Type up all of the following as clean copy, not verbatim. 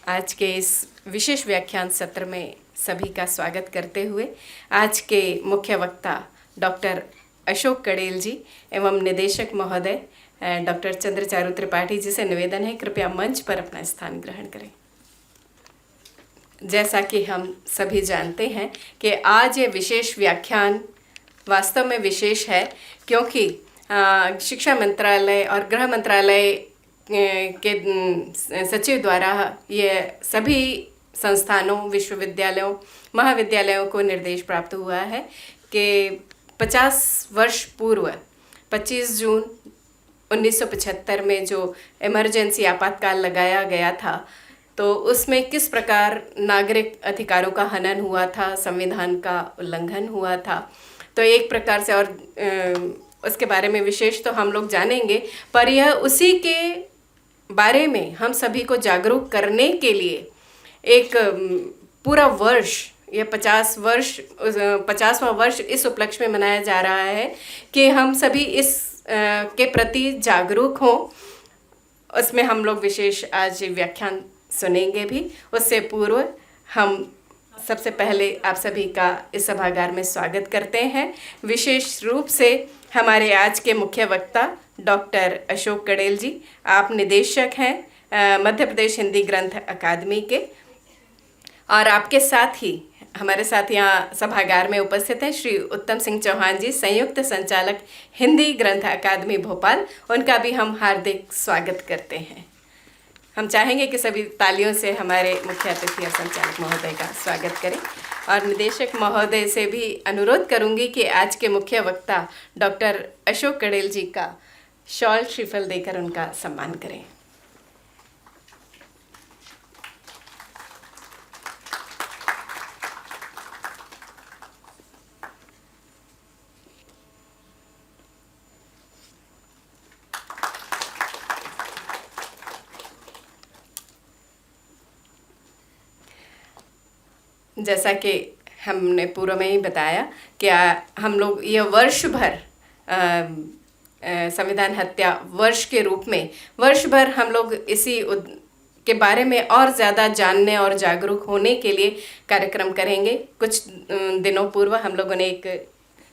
आज के इस विशेष व्याख्यान सत्र में सभी का स्वागत करते हुए आज के मुख्य वक्ता डॉक्टर अशोक कड़ेल जी एवं निदेशक महोदय डॉक्टर चंद्रचारू त्रिपाठी जी से निवेदन है, कृपया मंच पर अपना स्थान ग्रहण करें। जैसा कि हम सभी जानते हैं कि आज ये विशेष व्याख्यान वास्तव में विशेष है, क्योंकि शिक्षा मंत्रालय और गृह मंत्रालय के सचिव द्वारा ये सभी संस्थानों, विश्वविद्यालयों, महाविद्यालयों को निर्देश प्राप्त हुआ है कि 50 वर्ष पूर्व 25 जून 1975 में जो इमरजेंसी आपातकाल लगाया गया था, तो उसमें किस प्रकार नागरिक अधिकारों का हनन हुआ था, संविधान का उल्लंघन हुआ था। तो एक प्रकार से और उसके बारे में विशेष तो हम लोग जानेंगे, पर यह उसी के बारे में हम सभी को जागरूक करने के लिए एक पूरा वर्ष, ये 50वां वर्ष इस उपलक्ष्य में मनाया जा रहा है कि हम सभी इस के प्रति जागरूक हों। उसमें हम लोग विशेष आज व्याख्यान सुनेंगे भी। उससे पूर्व हम सबसे पहले आप सभी का इस सभागार में स्वागत करते हैं। विशेष रूप से हमारे आज के मुख्य वक्ता डॉक्टर अशोक कड़ेल जी, आप निदेशक हैं मध्य प्रदेश हिंदी ग्रंथ अकादमी के, और आपके साथ ही हमारे साथ यहाँ सभागार में उपस्थित हैं श्री उत्तम सिंह चौहान जी, संयुक्त संचालक हिंदी ग्रंथ अकादमी भोपाल। उनका भी हम हार्दिक स्वागत करते हैं। हम चाहेंगे कि सभी तालियों से हमारे मुख्य अतिथि और संचालक महोदय का स्वागत करें, और निदेशक महोदय से भी अनुरोध करूंगी कि आज के मुख्य वक्ता डॉक्टर अशोक कड़ेल जी का शॉल श्रीफल देकर उनका सम्मान करें। जैसा कि हमने पूर्व में ही बताया कि हम लोग यह वर्ष भर संविधान हत्या वर्ष के रूप में वर्ष भर हम लोग इसी के बारे में और ज़्यादा जानने और जागरूक होने के लिए कार्यक्रम करेंगे। कुछ दिनों पूर्व हम लोगों ने एक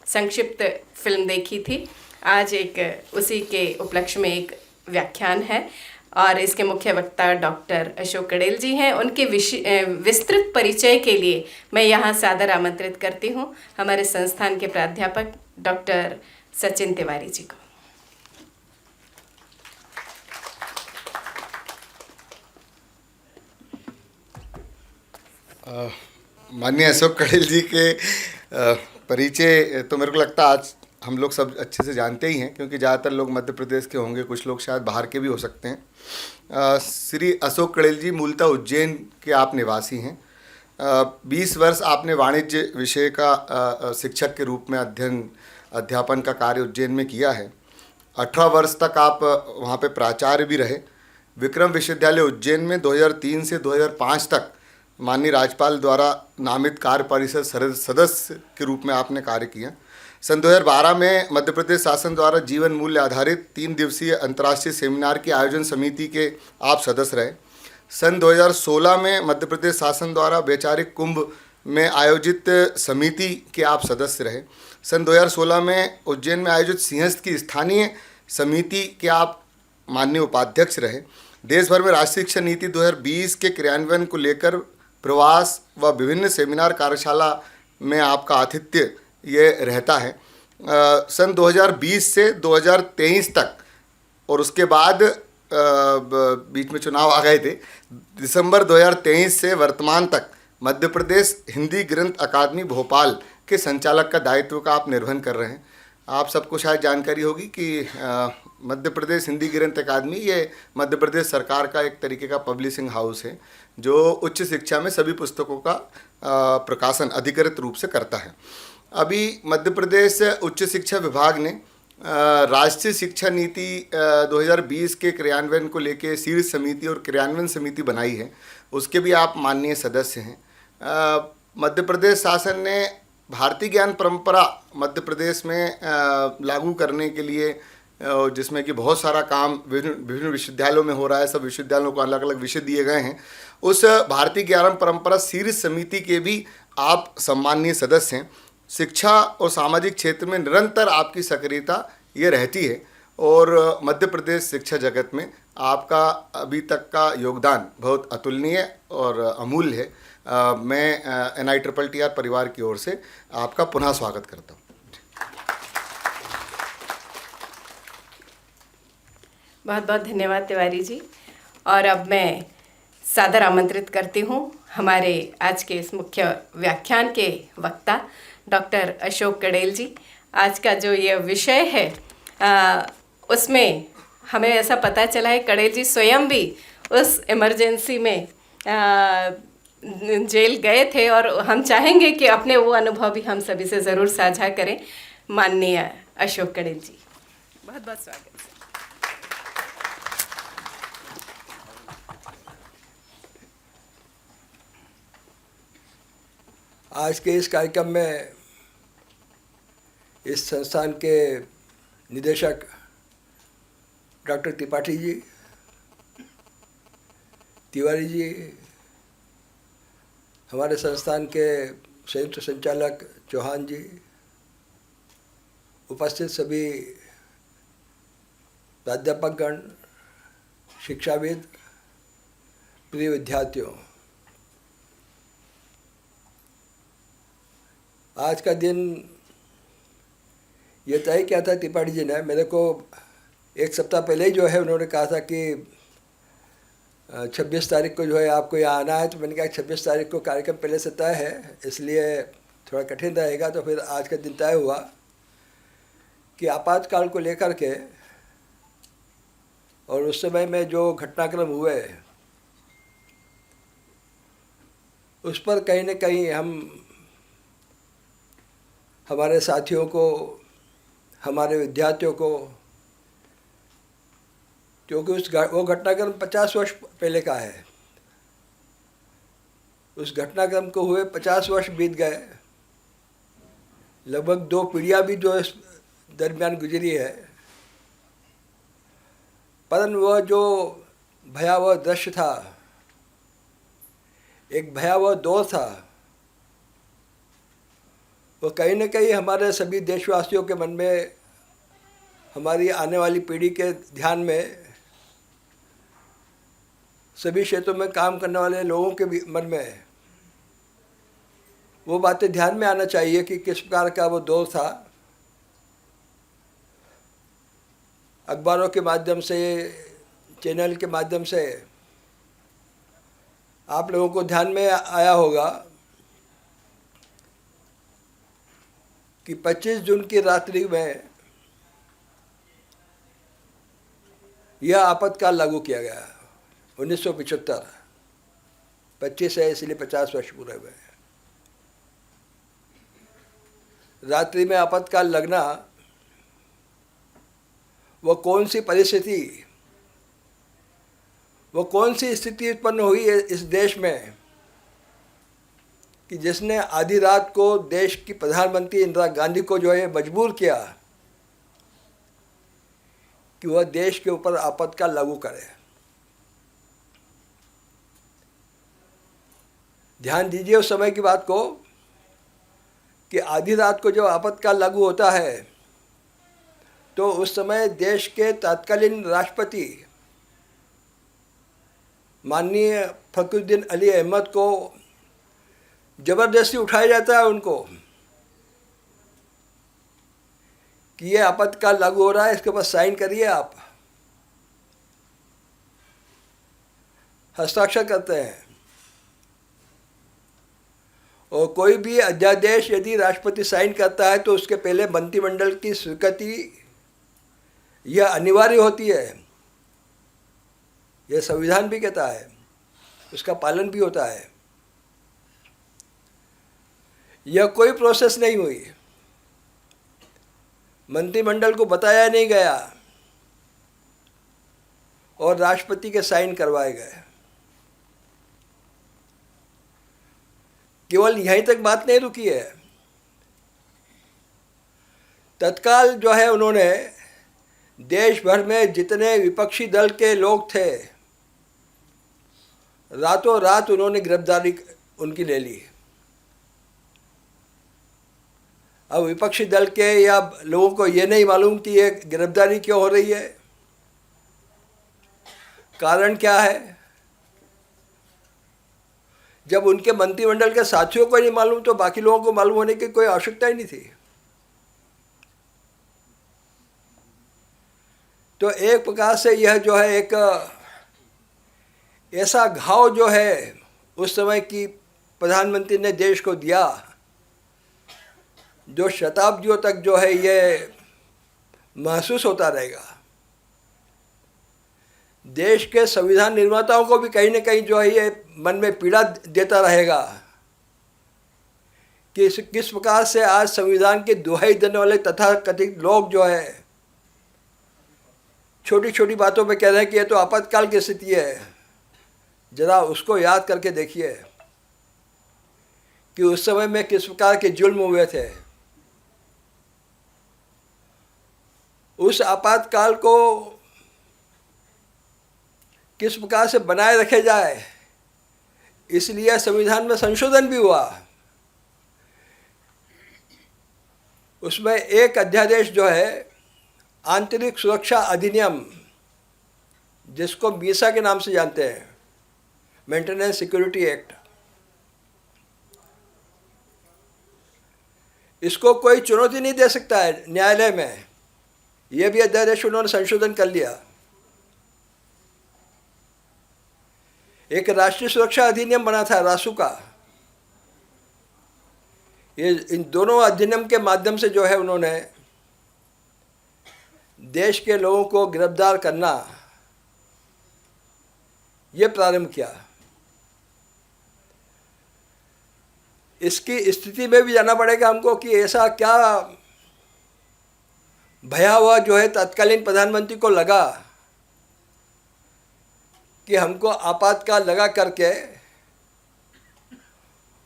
संक्षिप्त फिल्म देखी थी। आज एक उसी के उपलक्ष्य में एक व्याख्यान है, और इसके मुख्य वक्ता डॉक्टर अशोक कड़ेल जी हैं। उनके विस्तृत परिचय के लिए मैं यहाँ सादर आमंत्रित करती हूँ हमारे संस्थान के प्राध्यापक डॉक्टर सचिन तिवारी जी को। माननीय अशोक कड़ेल जी के परिचय तो मेरे को लगता है आज हम लोग सब अच्छे से जानते ही हैं, क्योंकि ज़्यादातर लोग मध्य प्रदेश के होंगे, कुछ लोग शायद बाहर के भी हो सकते हैं। श्री अशोक कड़ेल जी मूलतः उज्जैन के आप निवासी हैं। 20 वर्ष आपने वाणिज्य विषय का शिक्षक के रूप में अध्यापन का कार्य उज्जैन में किया है। 18 वर्ष तक आप वहाँ पे प्राचार्य भी रहे। विक्रम विश्वविद्यालय उज्जैन में 2003 से 2005 तक माननीय राज्यपाल द्वारा नामित कार्य परिषद सदस्य के रूप में आपने कार्य किया। सन 2012 में मध्य प्रदेश शासन द्वारा जीवन मूल्य आधारित 3 दिवसीय अंतर्राष्ट्रीय सेमिनार की आयोजन समिति के आप सदस्य रहे। सन 2016 में मध्य प्रदेश शासन द्वारा वैचारिक कुंभ में आयोजित समिति के आप सदस्य रहे। सन 2016 में उज्जैन में आयोजित सिंहस्थ की स्थानीय समिति के आप माननीय उपाध्यक्ष रहे। देश भर में राष्ट्रीय शिक्षा नीति 2020 के क्रियान्वयन को लेकर प्रवास व विभिन्न सेमिनार कार्यशाला में आपका आतिथ्य ये रहता है। सन 2020 से 2023 तक, और उसके बाद बीच में चुनाव आ गए थे, दिसंबर 2023 से वर्तमान तक मध्य प्रदेश हिंदी ग्रंथ अकादमी भोपाल के संचालक का दायित्व का आप निर्वहन कर रहे हैं। आप सबको शायद जानकारी होगी कि मध्य प्रदेश हिंदी ग्रंथ अकादमी ये मध्य प्रदेश सरकार का एक तरीके का पब्लिशिंग हाउस है, जो उच्च शिक्षा में सभी पुस्तकों का प्रकाशन अधिकृत रूप से करता है। अभी मध्य प्रदेश उच्च शिक्षा विभाग ने राष्ट्रीय शिक्षा नीति 2020 के क्रियान्वयन को लेकर शीर्ष समिति और क्रियान्वयन समिति बनाई है, उसके भी आप माननीय सदस्य हैं। मध्य प्रदेश शासन ने भारतीय ज्ञान परंपरा मध्य प्रदेश में लागू करने के लिए जिसमें कि बहुत सारा काम विभिन्न विभिन्न विश्वविद्यालयों में हो रहा है। सब विश्वविद्यालयों को अलग अलग विषय दिए गए हैं। उस भारतीय ज्ञान परंपरा शीर्ष समिति के भी आप सम्माननीय सदस्य हैं। शिक्षा और सामाजिक क्षेत्र में निरंतर आपकी सक्रियता ये रहती है और मध्य प्रदेश शिक्षा जगत में आपका अभी तक का योगदान बहुत अतुलनीय और अमूल्य है। मैं NITTR परिवार की ओर से आपका पुनः स्वागत करता हूँ। बहुत बहुत धन्यवाद तिवारी जी। और अब मैं सादर आमंत्रित करती हूँ हमारे आज के इस मुख्य व्याख्यान के वक्ता डॉक्टर अशोक कड़ेल जी। आज का जो ये विषय है उसमें हमें ऐसा पता चला है कड़ेल जी स्वयं भी उस इमरजेंसी में जेल गए थे और हम चाहेंगे कि अपने वो अनुभव भी हम सभी से ज़रूर साझा करें। माननीय अशोक कड़ेल जी, बहुत बहुत स्वागत। आज के इस कार्यक्रम में इस संस्थान के निदेशक डॉक्टर त्रिपाठी जी, तिवारी जी, हमारे संस्थान के संयुक्त संचालक चौहान जी, उपस्थित सभी प्राध्यापकगण, शिक्षाविद, प्रिय विद्यार्थियों, आज का दिन ये तय किया था त्रिपाठी जी ने। मेरे को एक सप्ताह पहले ही जो है उन्होंने कहा था कि 26 तारीख को जो है आपको यहाँ आना है, तो मैंने कहा 26 तारीख को कार्यक्रम पहले से तय है, इसलिए थोड़ा कठिन रहेगा। तो फिर आज का दिन तय हुआ कि आपातकाल को लेकर के और उस समय में जो घटनाक्रम हुए उस पर कहीं न कहीं हम हमारे साथियों को, हमारे विद्यार्थियों को, क्योंकि वो घटनाक्रम 50 वर्ष पहले का है, उस घटनाक्रम को हुए 50 वर्ष बीत गए। लगभग 2 पीढ़ियाँ भी जो इस दरमियान गुजरी है, परंतु वह जो भयावह दृश्य था, एक भयावह दौर था, वो कहीं न कहीं हमारे सभी देशवासियों के मन में, हमारी आने वाली पीढ़ी के ध्यान में, सभी क्षेत्रों में काम करने वाले लोगों के भी मन में वो बातें ध्यान में आना चाहिए कि किस प्रकार का वो दौर था। अखबारों के माध्यम से, चैनल के माध्यम से आप लोगों को ध्यान में आया होगा कि 25 जून की रात्रि में यह आपातकाल लागू किया गया। 1975, 25 है इसलिए 50 वर्ष पूरे हुए। रात्रि में आपातकाल लगना, वो कौन सी परिस्थिति, वो कौन सी स्थिति उत्पन्न हुई है इस देश में कि जिसने आधी रात को देश की प्रधानमंत्री इंदिरा गांधी को जो है मजबूर किया कि वह देश के ऊपर आपातकाल लागू करे। ध्यान दीजिए उस समय की बात को कि आधी रात को जब आपातकाल लागू होता है तो उस समय देश के तत्कालीन राष्ट्रपति माननीय फखरुद्दीन अली अहमद को जबरदस्ती उठाया जाता है उनको कि ये आपातकाल लागू हो रहा है, इसके ऊपर साइन करिए। आप हस्ताक्षर करते हैं और कोई भी अध्यादेश यदि राष्ट्रपति साइन करता है तो उसके पहले मंत्रिमंडल की स्वीकृति यह अनिवार्य होती है। यह संविधान भी कहता है, उसका पालन भी होता है। यह कोई प्रोसेस नहीं हुई, मंत्रिमंडल को बताया नहीं गया और राष्ट्रपति के साइन करवाए गए। केवल यहीं तक बात नहीं रुकी है, तत्काल जो है उन्होंने देश भर में जितने विपक्षी दल के लोग थे, रातों रात उन्होंने गिरफ्तारी उनकी ले ली। अब विपक्षी दल के या लोगों को ये नहीं मालूम कि ये गिरफ्तारी क्यों हो रही है, कारण क्या है। जब उनके मंत्रिमंडल के साथियों को नहीं मालूम तो बाकी लोगों को मालूम होने की कोई आवश्यकता ही नहीं थी। तो एक प्रकार से यह जो है एक ऐसा घाव जो है उस समय की प्रधानमंत्री ने देश को दिया, जो शताब्दियों तक जो है ये महसूस होता रहेगा। देश के संविधान निर्माताओं को भी कहीं न कहीं जो है ये मन में पीड़ा देता रहेगा कि किस प्रकार से आज संविधान की दुहाई देने वाले तथाकथित लोग जो है छोटी छोटी बातों पे कह रहे हैं कि ये तो आपातकाल की स्थिति है। जरा उसको याद करके देखिए कि उस समय में किस प्रकार के जुल्म हुए थे। उस आपातकाल को किस प्रकार से बनाए रखे जाए, इसलिए संविधान में संशोधन भी हुआ। उसमें एक अध्यादेश जो है आंतरिक सुरक्षा अधिनियम, जिसको मीसा के नाम से जानते हैं, मेंटेनेंस सिक्योरिटी एक्ट, इसको कोई चुनौती नहीं दे सकता है न्यायालय में। यह भी अध्यादेश उन्होंने संशोधन कर लिया। एक राष्ट्रीय सुरक्षा अधिनियम बना था रासू का। ये इन दोनों अधिनियम के माध्यम से जो है उन्होंने देश के लोगों को गिरफ्तार करना ये प्रारंभ किया। इसकी स्थिति में भी जाना पड़ेगा हमको कि ऐसा क्या भयावह जो है तत्कालीन प्रधानमंत्री को लगा कि हमको आपातकाल लगा करके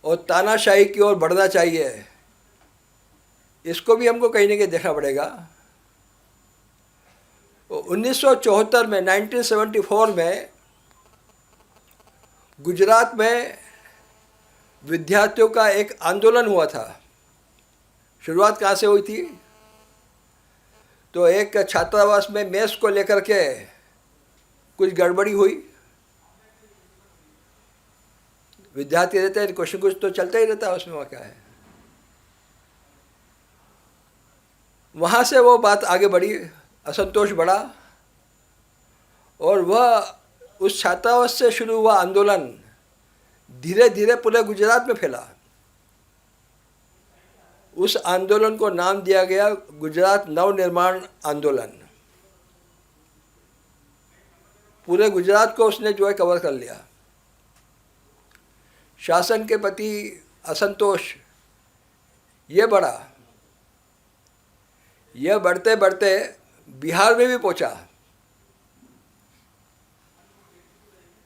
और तानाशाही की ओर बढ़ना चाहिए। इसको भी हमको कहीं ना कहीं देखना पड़ेगा। 1974 में 1974 में गुजरात में विद्यार्थियों का एक आंदोलन हुआ था। शुरुआत कहाँ से हुई थी? तो एक छात्रावास में मेस को लेकर के कुछ गड़बड़ी हुई। विद्यार्थी रहते हैं, कुछ तो चलता ही रहता है उसमें, वहाँ क्या है। वहाँ से वो बात आगे बढ़ी, असंतोष बढ़ा और वह उस छात्रावास से शुरू हुआ आंदोलन धीरे धीरे पूरे गुजरात में फैला। उस आंदोलन को नाम दिया गया गुजरात नवनिर्माण आंदोलन। पूरे गुजरात को उसने जो है कवर कर लिया। शासन के प्रति असंतोष ये बढ़ा, यह बढ़ते बढ़ते बिहार में भी पहुंचा।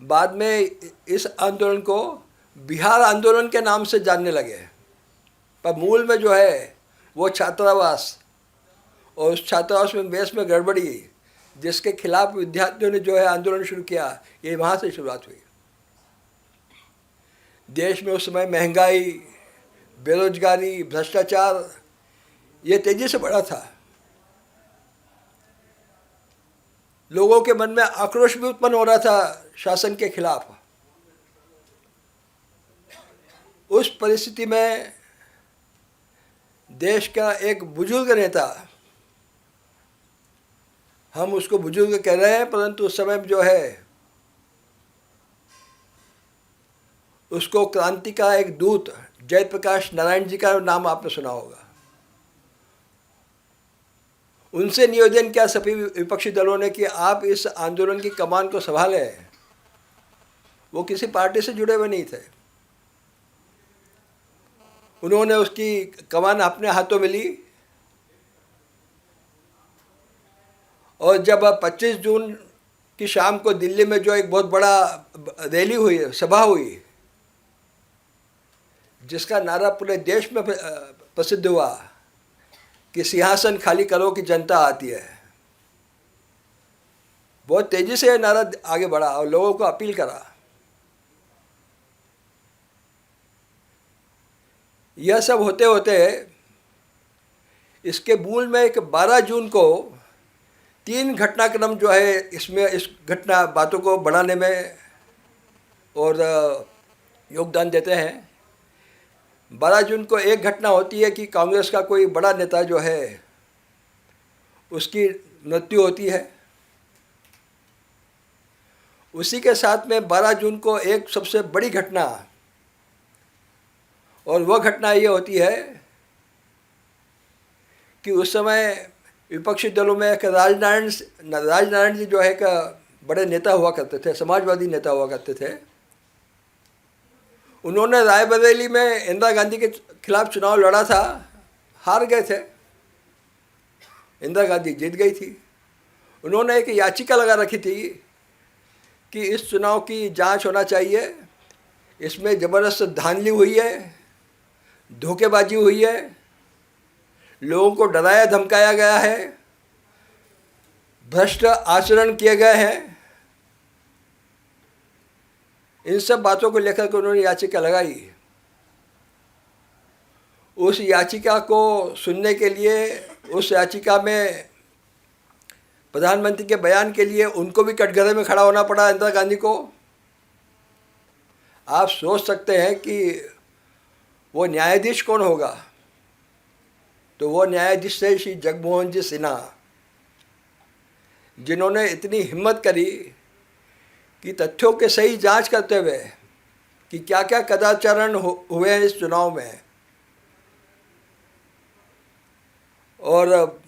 बाद में इस आंदोलन को बिहार आंदोलन के नाम से जानने लगे, पर मूल में जो है वो छात्रावास और उस छात्रावास में मेस में गड़बड़ी जिसके खिलाफ विद्यार्थियों ने जो है आंदोलन शुरू किया, ये वहाँ से शुरुआत हुई। देश में उस समय महंगाई, बेरोजगारी, भ्रष्टाचार ये तेजी से बढ़ा था। लोगों के मन में आक्रोश भी उत्पन्न हो रहा था शासन के खिलाफ। उस परिस्थिति में देश का एक बुजुर्ग नेता, हम उसको बुजुर्ग कह रहे हैं परंतु उस समय जो है उसको क्रांति का एक दूत जयप्रकाश नारायण जी का नाम आपने सुना होगा। उनसे निवेदन किया सभी विपक्षी दलों ने कि आप इस आंदोलन की कमान को संभालें। वो किसी पार्टी से जुड़े हुए नहीं थे। उन्होंने उसकी कमान अपने हाथों में ली और जब 25 जून की शाम को दिल्ली में जो एक बहुत बड़ा रैली हुई, सभा हुई, जिसका नारा पूरे देश में प्रसिद्ध हुआ कि सिंहासन खाली करो कि जनता आती है, बहुत तेज़ी से ये नारा आगे बढ़ा और लोगों को अपील करा। यह सब होते होते इसके मूल में एक 12 जून को 3 घटनाक्रम जो है इसमें इस घटना बातों को बढ़ाने में और योगदान देते हैं। 12 जून को एक घटना होती है कि कांग्रेस का कोई बड़ा नेता जो है उसकी मृत्यु होती है। उसी के साथ में 12 जून को एक सबसे बड़ी घटना, और वह घटना ये होती है कि उस समय विपक्षी दलों में एक राजनारायण जी जो है एक बड़े नेता हुआ करते थे, समाजवादी नेता हुआ करते थे। उन्होंने रायबरेली में इंदिरा गांधी के खिलाफ चुनाव लड़ा था, हार गए थे, इंदिरा गांधी जीत गई थी। उन्होंने एक याचिका लगा रखी थी कि इस चुनाव की जांच होना चाहिए, इसमें ज़बरदस्त धांधली हुई है, धोखेबाजी हुई है, लोगों को डराया धमकाया गया है, भ्रष्ट आचरण किए गए हैं। इन सब बातों को लेकर के उन्होंने याचिका लगाई। उस याचिका को सुनने के लिए, उस याचिका में प्रधानमंत्री के बयान के लिए उनको भी कटघरे में खड़ा होना पड़ा, इंदिरा गांधी को। आप सोच सकते हैं कि वो न्यायाधीश कौन होगा। तो वो न्यायाधीश थे श्री जगमोहन जी सिन्हा, जिन्होंने इतनी हिम्मत करी कि तथ्यों के सही जांच करते हुए कि क्या क्या कदाचारण हुए हैं इस चुनाव में, और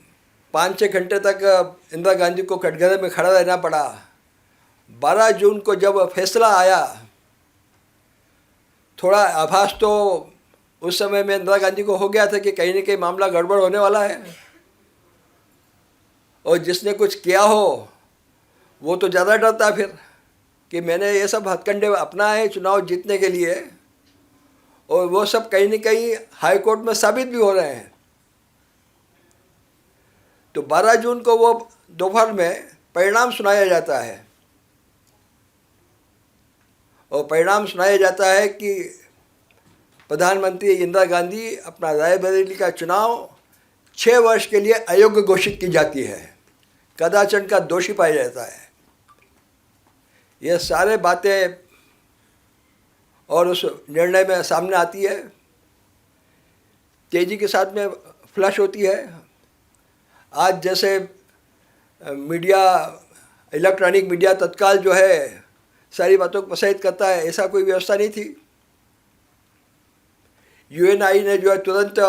5-6 घंटे तक इंदिरा गांधी को कटघरे में खड़ा रहना पड़ा। 12 जून को जब फैसला आया, थोड़ा आभास तो उस समय में इंदिरा गांधी को हो गया था कि कहीं न कहीं मामला गड़बड़ होने वाला है, और जिसने कुछ किया हो वो तो ज़्यादा डरता फिर कि मैंने ये सब हथकंडे अपनाए हैं चुनाव जीतने के लिए, और वो सब कहीं न कहीं हाई कोर्ट में साबित भी हो रहे हैं। तो 12 जून को वो दोपहर में परिणाम सुनाया जाता है, और परिणाम सुनाया जाता है कि प्रधानमंत्री इंदिरा गांधी अपना रायबरेली का चुनाव 6 वर्ष के लिए अयोग्य घोषित की जाती है, कदाचार का दोषी पाया जाता है। ये सारे बातें और उस निर्णय में सामने आती है, तेज़ी के साथ में फ्लश होती है। आज जैसे मीडिया, इलेक्ट्रॉनिक मीडिया तत्काल जो है सारी बातों को प्रसारित करता है, ऐसा कोई व्यवस्था नहीं थी। यूएनआई ने जो है तुरंत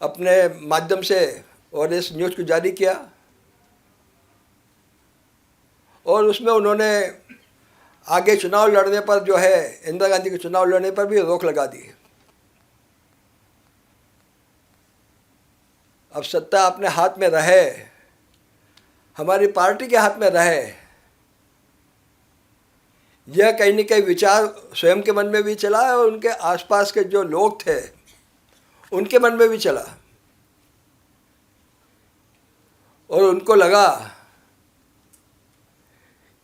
अपने माध्यम से और इस न्यूज़ को जारी किया, और उसमें उन्होंने आगे चुनाव लड़ने पर जो है इंदिरा गांधी के चुनाव लड़ने पर भी रोक लगा दी। अब सत्ता अपने हाथ में रहे, हमारी पार्टी के हाथ में रहे, यह कहीं न कहीं विचार स्वयं के मन में भी चला और उनके आसपास के जो लोग थे उनके मन में भी चला, और उनको लगा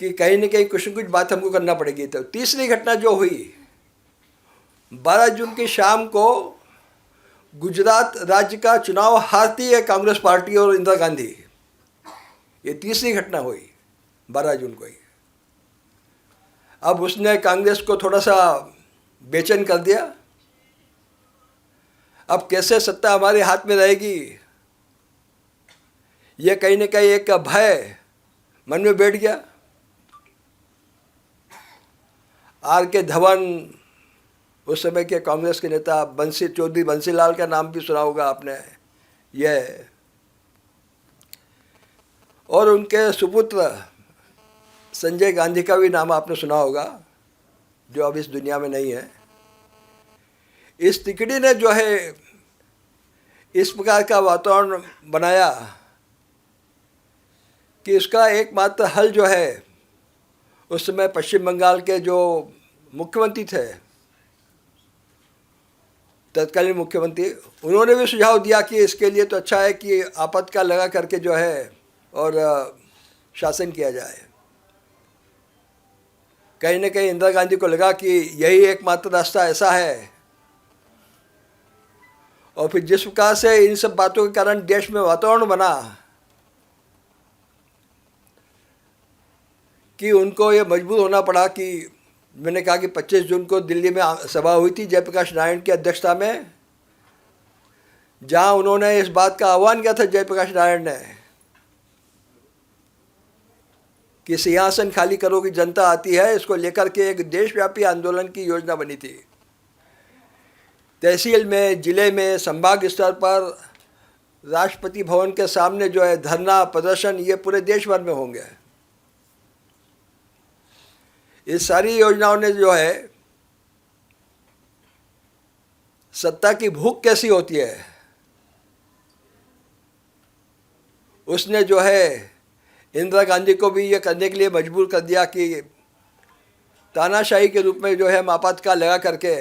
कि कहीं न कहीं कुछ न कुछ बात हमको करना पड़ेगी। तो तीसरी घटना जो हुई 12 जून की शाम को, गुजरात राज्य का चुनाव हारती है कांग्रेस पार्टी और इंदिरा गांधी। ये तीसरी घटना हुई 12 जून को ही। अब उसने कांग्रेस को थोड़ा सा बेचैन कर दिया। अब कैसे सत्ता हमारे हाथ में रहेगी, ये कहीं न कहीं एक भय मन में बैठ गया। R.K. धवन, उस समय के कांग्रेस के नेता, चौधरी बंसीलाल का नाम भी सुना होगा आपने, यह, और उनके सुपुत्र संजय गांधी का भी नाम आपने सुना होगा, जो अब इस दुनिया में नहीं है। इस तिकड़ी ने जो है इस प्रकार का वातावरण बनाया कि इसका एकमात्र हल जो है, उस समय पश्चिम बंगाल के जो मुख्यमंत्री थे, तत्कालीन मुख्यमंत्री, उन्होंने भी सुझाव दिया कि इसके लिए तो अच्छा है कि आपातकाल लगा करके जो है और शासन किया जाए। कहीं न कहीं इंदिरा गांधी को लगा कि यही एकमात्र रास्ता ऐसा है, और फिर जिस प्रकार से इन सब बातों के कारण देश में वातावरण बना कि उनको ये मजबूर होना पड़ा कि मैंने कहा कि 25 जून को दिल्ली में सभा हुई थी जयप्रकाश नारायण की अध्यक्षता में, जहां उन्होंने इस बात का आह्वान किया था जयप्रकाश नारायण ने कि सिंहासन खाली करो की जनता आती है, इसको लेकर के एक देशव्यापी आंदोलन की योजना बनी थी। तहसील में, जिले में, संभाग स्तर पर, राष्ट्रपति भवन के सामने जो है धरना प्रदर्शन, ये पूरे देश भर में होंगे। इस सारी योजनाओं ने जो है सत्ता की भूख कैसी होती है, उसने जो है इंदिरा गांधी को भी ये करने के लिए मजबूर कर दिया कि तानाशाही के रूप में जो है हम आपातकाल लगा करके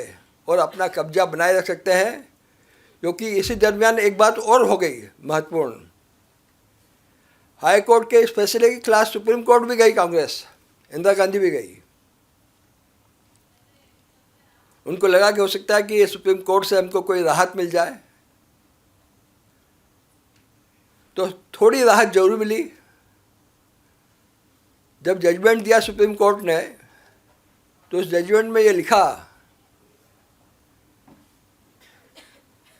और अपना कब्जा बनाए रख सकते हैं। क्योंकि इसी दरमियान एक बात और हो गई महत्वपूर्ण, हाई कोर्ट के इस फैसले के खिलाफ सुप्रीम कोर्ट भी गई कांग्रेस, इंदिरा गांधी भी गई। उनको लगा कि हो सकता है कि सुप्रीम कोर्ट से हमको कोई राहत मिल जाए, तो थोड़ी राहत जरूर मिली। जब जजमेंट दिया सुप्रीम कोर्ट ने, तो उस जजमेंट में ये लिखा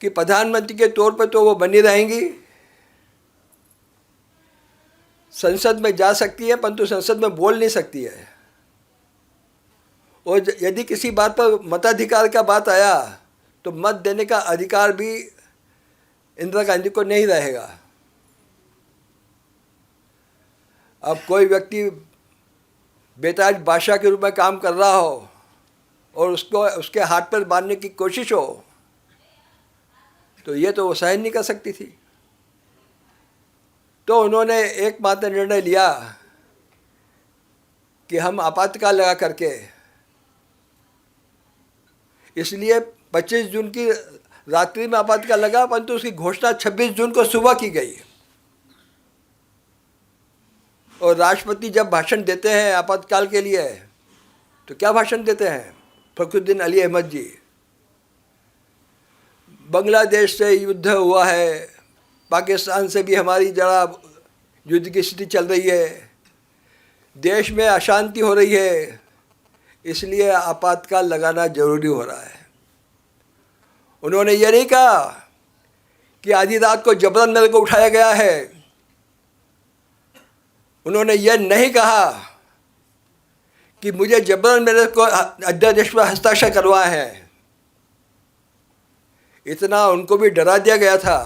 कि प्रधानमंत्री के तौर पर तो वो बनी रहेंगी, संसद में जा सकती है परंतु संसद में बोल नहीं सकती है, और यदि किसी बात पर मताधिकार का बात आया तो मत देने का अधिकार भी इंदिरा गांधी को नहीं रहेगा। अब कोई व्यक्ति बेताज बादशाह के रूप में काम कर रहा हो और उसको उसके हाथ पर बांधने की कोशिश हो, तो ये तो वो सहन नहीं कर सकती थी। तो उन्होंने एकमात्र निर्णय लिया कि हम आपातकाल लगा करके, इसलिए 25 जून की रात्रि में आपातकाल लगा, परंतु उसकी घोषणा 26 जून को सुबह की गई। और राष्ट्रपति जब भाषण देते हैं आपातकाल के लिए, तो क्या भाषण देते हैं? फखरुद्दीन अली अहमद जी, बांग्लादेश से युद्ध हुआ है, पाकिस्तान से भी हमारी जरा युद्ध की स्थिति चल रही है, देश में अशांति हो रही है, इसलिए आपातकाल लगाना जरूरी हो रहा है। उन्होंने ये नहीं कहा कि आधी रात को जबरन मेरे को उठाया गया है, उन्होंने यह नहीं कहा कि मुझे जबरन मेरे को अध्यादेश पर हस्ताक्षर करवाए हैं। इतना उनको भी डरा दिया गया था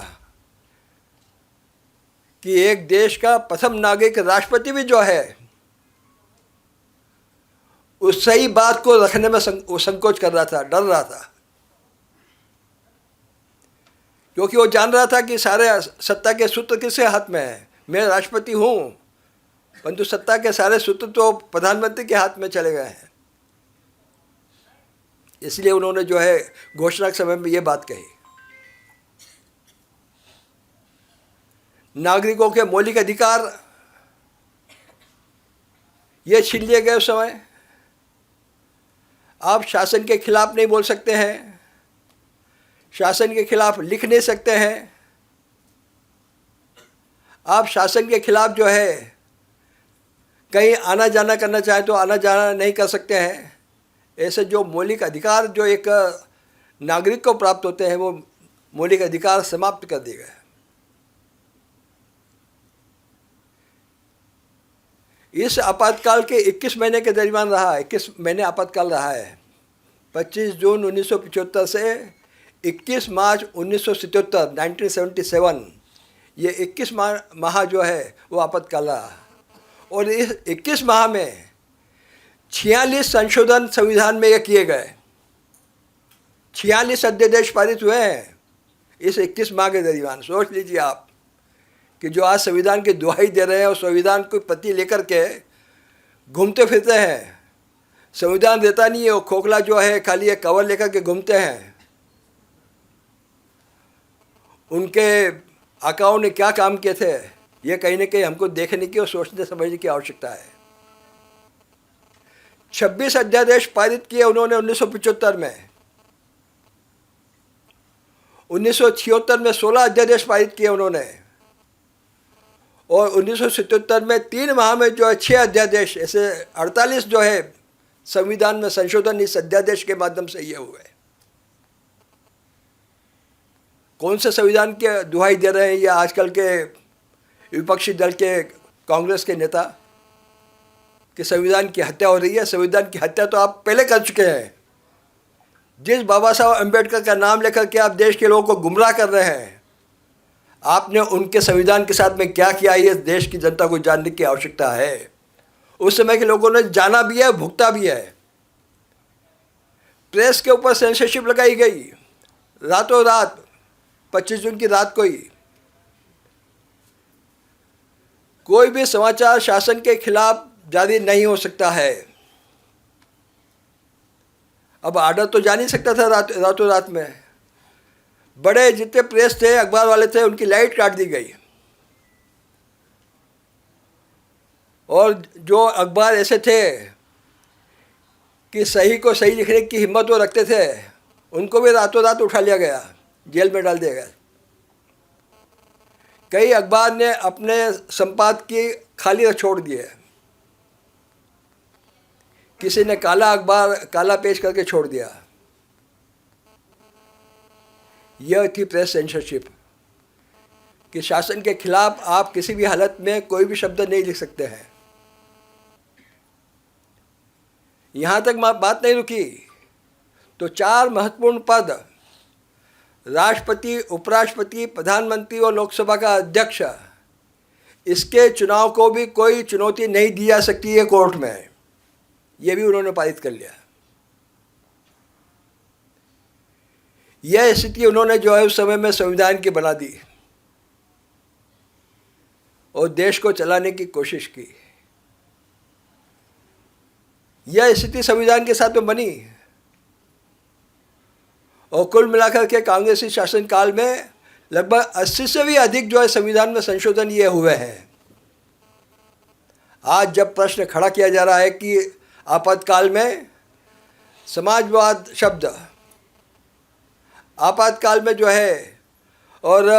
कि एक देश का प्रथम नागरिक राष्ट्रपति भी जो है उस सही बात को रखने में संकोच कर रहा था, डर रहा था, क्योंकि वो जान रहा था कि सारे सत्ता के सूत्र किसके हाथ में है। मैं राष्ट्रपति हूँ, परंतु सत्ता के सारे सूत्र तो प्रधानमंत्री के हाथ में चले गए हैं। इसलिए उन्होंने जो है घोषणा के समय में ये बात कही। नागरिकों के मौलिक अधिकार ये छीन लिए गए उस समय। आप शासन के खिलाफ नहीं बोल सकते हैं, शासन के खिलाफ लिख नहीं सकते हैं, आप शासन के खिलाफ जो है कहीं आना जाना करना चाहे तो आना जाना नहीं कर सकते हैं। ऐसे जो मौलिक अधिकार जो एक नागरिक को प्राप्त होते हैं, वो मौलिक अधिकार समाप्त कर दिए गए। इस आपातकाल के 21 महीने के दरमियान रहा, 21 महीने आपातकाल रहा है। 25 जून 1975 से 21 मार्च 1977 1977, ये 21 माह जो है वो आपातकाल रहा। और इस 21 माह में 46 संशोधन संविधान में ये किए गए, 46 अध्यादेश पारित हुए हैं इस 21 माह के दरमियान। सोच लीजिए आप कि जो आज संविधान की दुहाई दे रहे हैं और संविधान को प्रति लेकर के घूमते फिरते हैं, संविधान देता नहीं है, वो खोखला जो है खाली एक कवर लेकर के घूमते हैं। उनके आकाओं ने क्या काम किए थे ये कहीं ना कहीं हमको देखने की और सोचने समझने की आवश्यकता है। 26 अध्यादेश पारित किए उन्होंने 1975 में। 1976 में 16 अध्यादेश पारित किए उन्होंने, और 1977 में 3 माह में जो है 6 अध्यादेश, ऐसे 48 जो है संविधान में संशोधन इस अध्यादेश के माध्यम से ये हुए। कौन से संविधान के दुहाई दे रहे हैं ये आजकल के विपक्षी दल के कांग्रेस के नेता कि संविधान की हत्या हो रही है? संविधान की हत्या तो आप पहले कर चुके हैं। जिस बाबा साहब अम्बेडकर का नाम लेकर के आप देश के लोगों को गुमराह कर रहे हैं, आपने उनके संविधान के साथ में क्या किया, ये देश की जनता को जानने की आवश्यकता है। उस समय के लोगों ने जाना भी है, भुगता भी है। प्रेस के ऊपर सेंसरशिप लगाई गई रातों रात, 25 जून की रात को ही। कोई भी समाचार शासन के खिलाफ जारी नहीं हो सकता है। अब आर्डर तो जा नहीं सकता था रातों रात में। बड़े जितने प्रेस थे, अखबार वाले थे, उनकी लाइट काट दी गई। और जो अखबार ऐसे थे कि सही को सही लिखने की हिम्मत वो रखते थे, उनको भी रातों रात उठा लिया गया, जेल में डाल दिया गया। कई अखबार ने अपने संपादकीय खाली छोड़ दिए। किसी ने काला अखबार काला पेश करके छोड़ दिया। यह थी प्रेस सेंसरशिप कि शासन के खिलाफ आप किसी भी हालत में कोई भी शब्द नहीं लिख सकते हैं। यहाँ तक बात नहीं रुकी तो 4 महत्वपूर्ण पद, राष्ट्रपति, उपराष्ट्रपति, प्रधानमंत्री और लोकसभा का अध्यक्ष, इसके चुनाव को भी कोई चुनौती नहीं दी जा सकती है कोर्ट में। ये भी उन्होंने पारित कर लिया। यह स्थिति उन्होंने जो है उस समय में संविधान की बना दी और देश को चलाने की कोशिश की। यह स्थिति संविधान के साथ में बनी और कुल मिलाकर के कांग्रेसी शासनकाल में लगभग 80 से भी अधिक जो है संविधान में संशोधन ये हुए हैं। आज जब प्रश्न खड़ा किया जा रहा है कि आपातकाल में समाजवाद शब्द, आपातकाल में जो है, और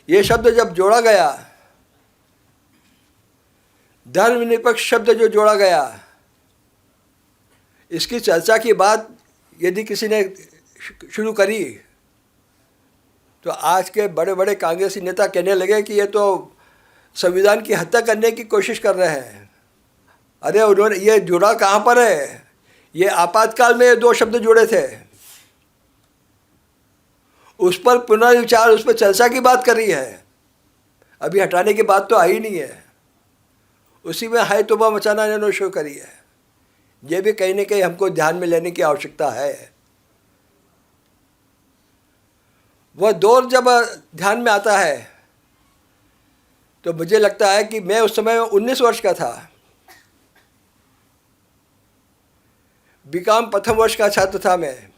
ये शब्द जब जोड़ा गया, धर्मनिरपेक्ष शब्द जो जोड़ा गया, इसकी चर्चा की बात यदि किसी ने शुरू करी तो आज के बड़े बड़े कांग्रेसी नेता कहने लगे कि ये तो संविधान की हत्या करने की कोशिश कर रहे हैं। अरे उन्होंने ये जुड़ा कहाँ पर है? ये आपातकाल में ये 2 शब्द जुड़े थे, उस पर पुनर्विचार, उस पर चर्चा की बात कर रही है। अभी हटाने की बात तो आई नहीं है। उसी में हाय तौबा मचाना इन्होंने शुरू करी है। ये भी कहीं ना कहीं हमको ध्यान में लेने की आवश्यकता है। वह दौर जब ध्यान में आता है तो मुझे लगता है कि मैं उस समय 19 वर्ष का था। बीकॉम प्रथम वर्ष का छात्र था मैं।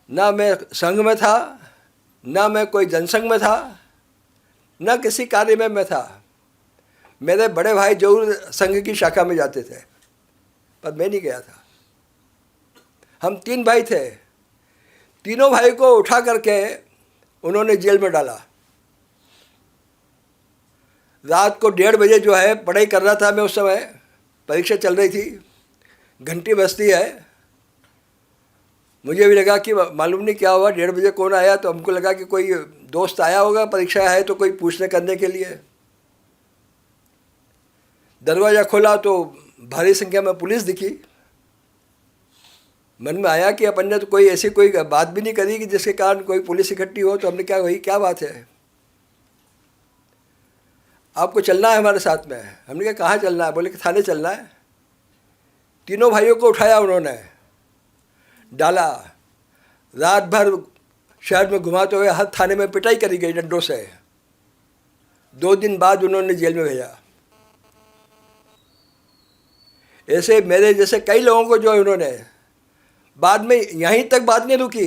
ना मैं संघ में था, ना मैं कोई जनसंघ में था, ना किसी कार्य में मैं था। मेरे बड़े भाई जरूर संघ की शाखा में जाते थे, पर मैं नहीं गया था। हम 3 भाई थे। तीनों भाई को उठा करके उन्होंने जेल में डाला। रात को 1:30 बजे जो है पढ़ाई कर रहा था मैं, उस समय परीक्षा चल रही थी, घंटी बजती है। मुझे भी लगा कि मालूम नहीं क्या हुआ, 1:30 बजे कौन आया, तो हमको लगा कि कोई दोस्त आया होगा, परीक्षा है तो कोई पूछने करने के लिए। दरवाज़ा खोला तो भारी संख्या में पुलिस दिखी। मन में आया कि अपन ने तो कोई ऐसी कोई बात भी नहीं करी कि जिसके कारण कोई पुलिस इकट्ठी हो। तो हमने क्या, वही क्या बात है, आपको चलना है हमारे साथ में। हमने कहा कहाँ चलना है? बोले कि थाने चलना है। तीनों भाइयों को उठाया उन्होंने, डाला। रात भर शहर में घुमाते हुए हर थाने में पिटाई करी गई डंडों से। 2 दिन बाद उन्होंने जेल में भेजा। ऐसे मेरे जैसे कई लोगों को जो है उन्होंने, बाद में यहीं तक बात नहीं रुकी,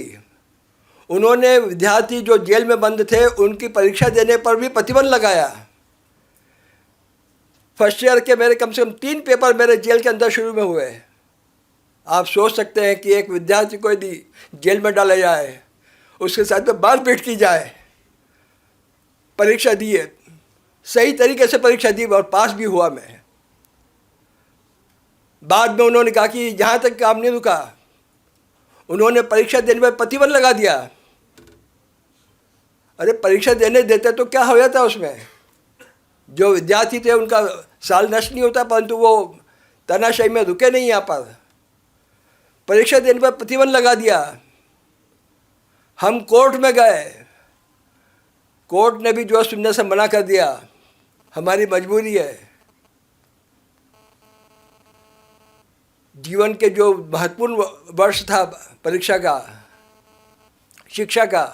उन्होंने विद्यार्थी जो जेल में बंद थे उनकी परीक्षा देने पर भी प्रतिबंध लगाया। फर्स्ट ईयर के मेरे कम से कम 3 पेपर मेरे जेल के अंदर शुरू में हुए। आप सोच सकते हैं कि एक विद्यार्थी को यदि जेल में डाला जाए, उसके साथ में मारपीट की जाए, परीक्षा दी है, सही तरीके से परीक्षा दी और पास भी हुआ मैं। बाद में उन्होंने कहा कि यहाँ तक काम नहीं रुका, उन्होंने परीक्षा देने में प्रतिबंध लगा दिया। अरे परीक्षा देने देते तो क्या हो जाता उसमें? जो विद्यार्थी थे उनका साल नष्ट नहीं होता, परंतु वो तानाशाही में रुके नहीं। यहाँ पर परीक्षा देने पर प्रतिबंध लगा दिया। हम कोर्ट में गए, कोर्ट ने भी जो सुनने से मना कर दिया। हमारी मजबूरी है। जीवन के जो महत्वपूर्ण वर्ष था परीक्षा का, शिक्षा का,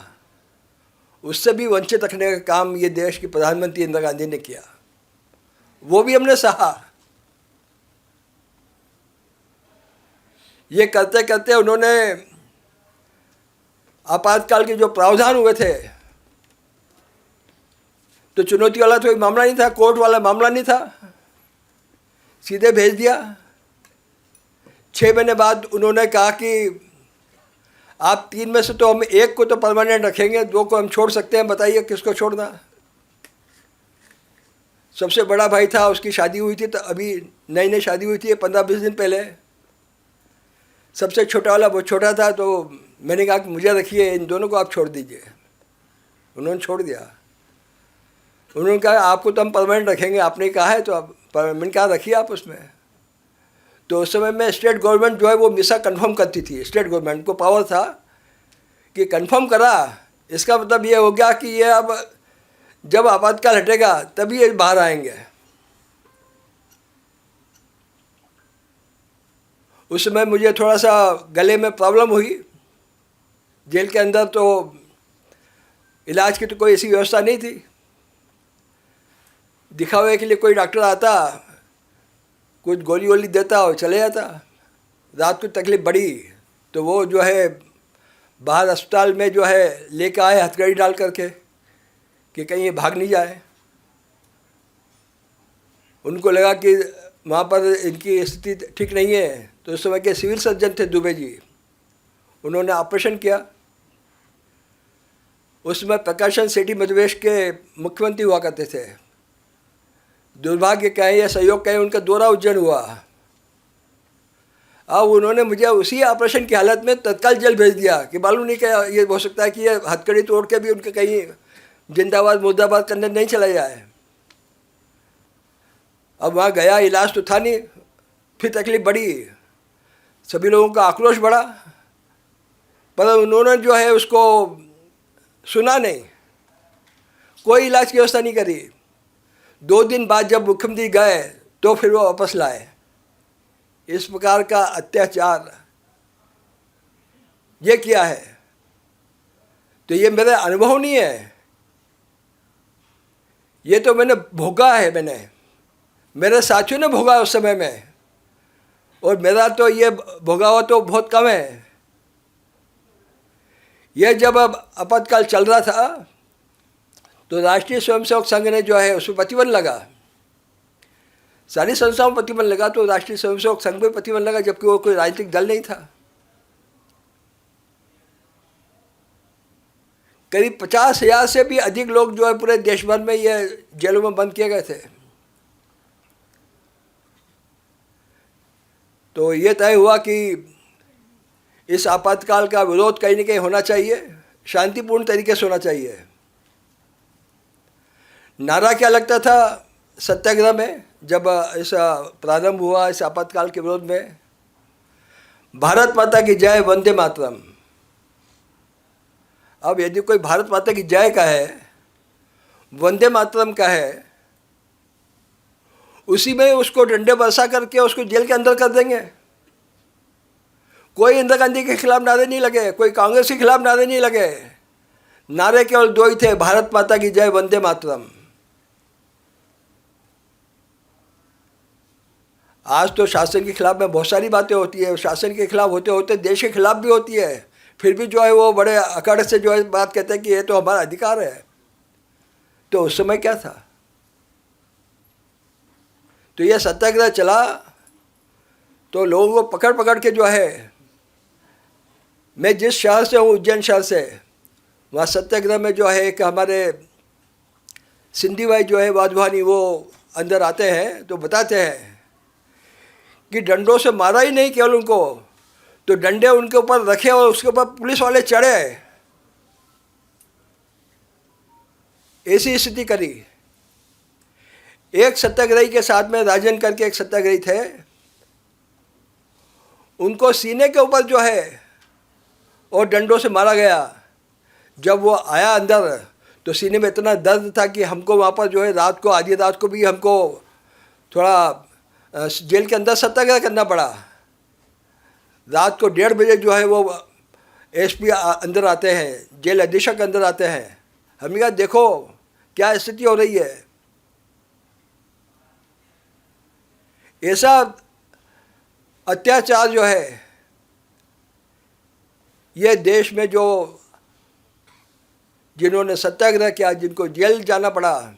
उससे भी वंचित रखने का काम ये देश की प्रधानमंत्री इंदिरा गांधी ने किया। वो भी हमने सहा। ये करते करते उन्होंने आपातकाल के जो प्रावधान हुए थे, तो चुनौती वाला तो कोई मामला नहीं था, कोर्ट वाला मामला नहीं था, सीधे भेज दिया। 6 महीने बाद उन्होंने कहा कि आप 3 में से तो हम 1 को तो परमानेंट रखेंगे, 2 को हम छोड़ सकते हैं, बताइए किसको छोड़ना। सबसे बड़ा भाई था, उसकी शादी हुई थी, तो अभी नई नई शादी हुई थी 15-20 दिन पहले। सबसे छोटा वाला बहुत छोटा था, तो मैंने कहा कि मुझे रखिए, इन दोनों को आप छोड़ दीजिए। उन्होंने छोड़ दिया। उन्होंने कहा आपको तो हम परमानेंट रखेंगे, आपने कहा है तो आप परमानेंट कहा रखिए आप उसमें। तो उस समय में स्टेट गवर्नमेंट जो है वो मिसा कंफर्म करती थी। स्टेट गवर्नमेंट को पावर था कि कंफर्म करा, इसका मतलब ये हो गया कि ये अब जब आपातकाल हटेगा तभी ये बाहर आएंगे। उस समय मुझे थोड़ा सा गले में प्रॉब्लम हुई जेल के अंदर, तो इलाज की तो कोई ऐसी व्यवस्था नहीं थी। दिखावे के लिए कोई डॉक्टर आता, कुछ गोली वोली देता और चले जाता। रात को तकलीफ बढ़ी तो वो जो है बाहर अस्पताल में जो है लेकर आए हथकड़ी डाल करके कि कहीं ये भाग नहीं जाए। उनको लगा कि वहाँ पर इनकी स्थिति ठीक नहीं है, तो उस समय के सिविल सर्जन थे दुबे जी, उन्होंने ऑपरेशन किया। उसमें प्रकाशन सेठी मध्यप्रदेश के मुख्यमंत्री हुआ करते थे। दुर्भाग्य कहें या सहयोग कहें, उनका दौरा उज्जैन हुआ। अब उन्होंने मुझे उसी ऑपरेशन की हालत में तत्काल जेल भेज दिया कि मालूम नहीं क्या ये हो सकता है कि ये हथकड़ी तोड़ के भी उनके कहीं जिंदाबाद मुर्दाबाद करने नहीं चला जाए। अब वहाँ गया, इलाज तो था नहीं, फिर तकलीफ बढ़ी, सभी लोगों का आक्रोश बढ़ा, पर उन्होंने जो है उसको सुना नहीं, कोई इलाज की व्यवस्था नहीं करी। 2 दिन बाद जब मुख्यमंत्री गए तो फिर वो वापस लाए। इस प्रकार का अत्याचार ये किया है। तो ये मेरा अनुभव नहीं है, ये तो मैंने भोगा है। मेरे साथियों ने भोगा उस समय में, और मेरा तो ये भोगा हुआ तो बहुत कम है। यह जब अब आपातकाल चल रहा था तो राष्ट्रीय स्वयंसेवक संघ ने जो है उसमें प्रतिबंध लगा। सारी संस्थाओं में प्रतिबंध लगा, तो राष्ट्रीय स्वयंसेवक संघ में प्रतिबंध लगा, जबकि वो कोई राजनीतिक दल नहीं था। करीब 50,000 से भी अधिक लोग जो है पूरे देश भर में ये जेलों में बंद किए गए थे। तो ये तय हुआ कि इस आपातकाल का विरोध कहीं न कहीं होना चाहिए, शांतिपूर्ण तरीके से होना चाहिए। नारा क्या लगता था सत्याग्रह में जब इस प्रारंभ हुआ इस आपातकाल के विरोध में? भारत माता की जय, वंदे मातरम। अब यदि कोई भारत माता की जय का है, वंदे मातरम का है, उसी में उसको डंडे बरसा करके उसको जेल के अंदर कर देंगे। कोई इंदिरा गांधी के खिलाफ नारे नहीं लगे, कोई कांग्रेस के खिलाफ नारे नहीं लगे। नारे केवल 2 ही थे, भारत माता की जय, वंदे मातरम। आज तो शासन के खिलाफ में बहुत सारी बातें होती है, शासन के खिलाफ होते होते देश के खिलाफ भी होती है। फिर भी जो है वो बड़े अकड़ से जो है बात कहते हैं कि ये तो हमारा अधिकार है। तो उस समय क्या था? तो यह सत्याग्रह चला तो लोगों को पकड़ पकड़ के जो है, मैं जिस शहर से हूँ, उज्जैन शहर से, वहाँ सत्याग्रह में जो है एक हमारे सिंधी भाई जो है वाधवानी, वो अंदर आते हैं तो बताते हैं कि डंडों से मारा ही नहीं केवल उनको, तो डंडे उनके ऊपर रखे और उसके ऊपर पुलिस वाले चढ़े, ऐसी स्थिति करी। एक सत्याग्रही के साथ में राजन करके एक सत्याग्रही थे, उनको सीने के ऊपर जो है और डंडों से मारा गया। जब वो आया अंदर तो सीने में इतना दर्द था कि हमको वहाँ पर जो है रात को, आधी रात को भी हमको थोड़ा जेल के अंदर सत्याग्रह करना पड़ा। रात को 1:30 बजे जो है वो एसपी अंदर आते हैं, जेल अधीक्षक अंदर आते हैं। हमने कहा देखो क्या स्थिति हो रही है। ऐसा अत्याचार जो है ये देश में जो जिन्होंने सत्याग्रह किया, जिनको जेल जाना पड़ा,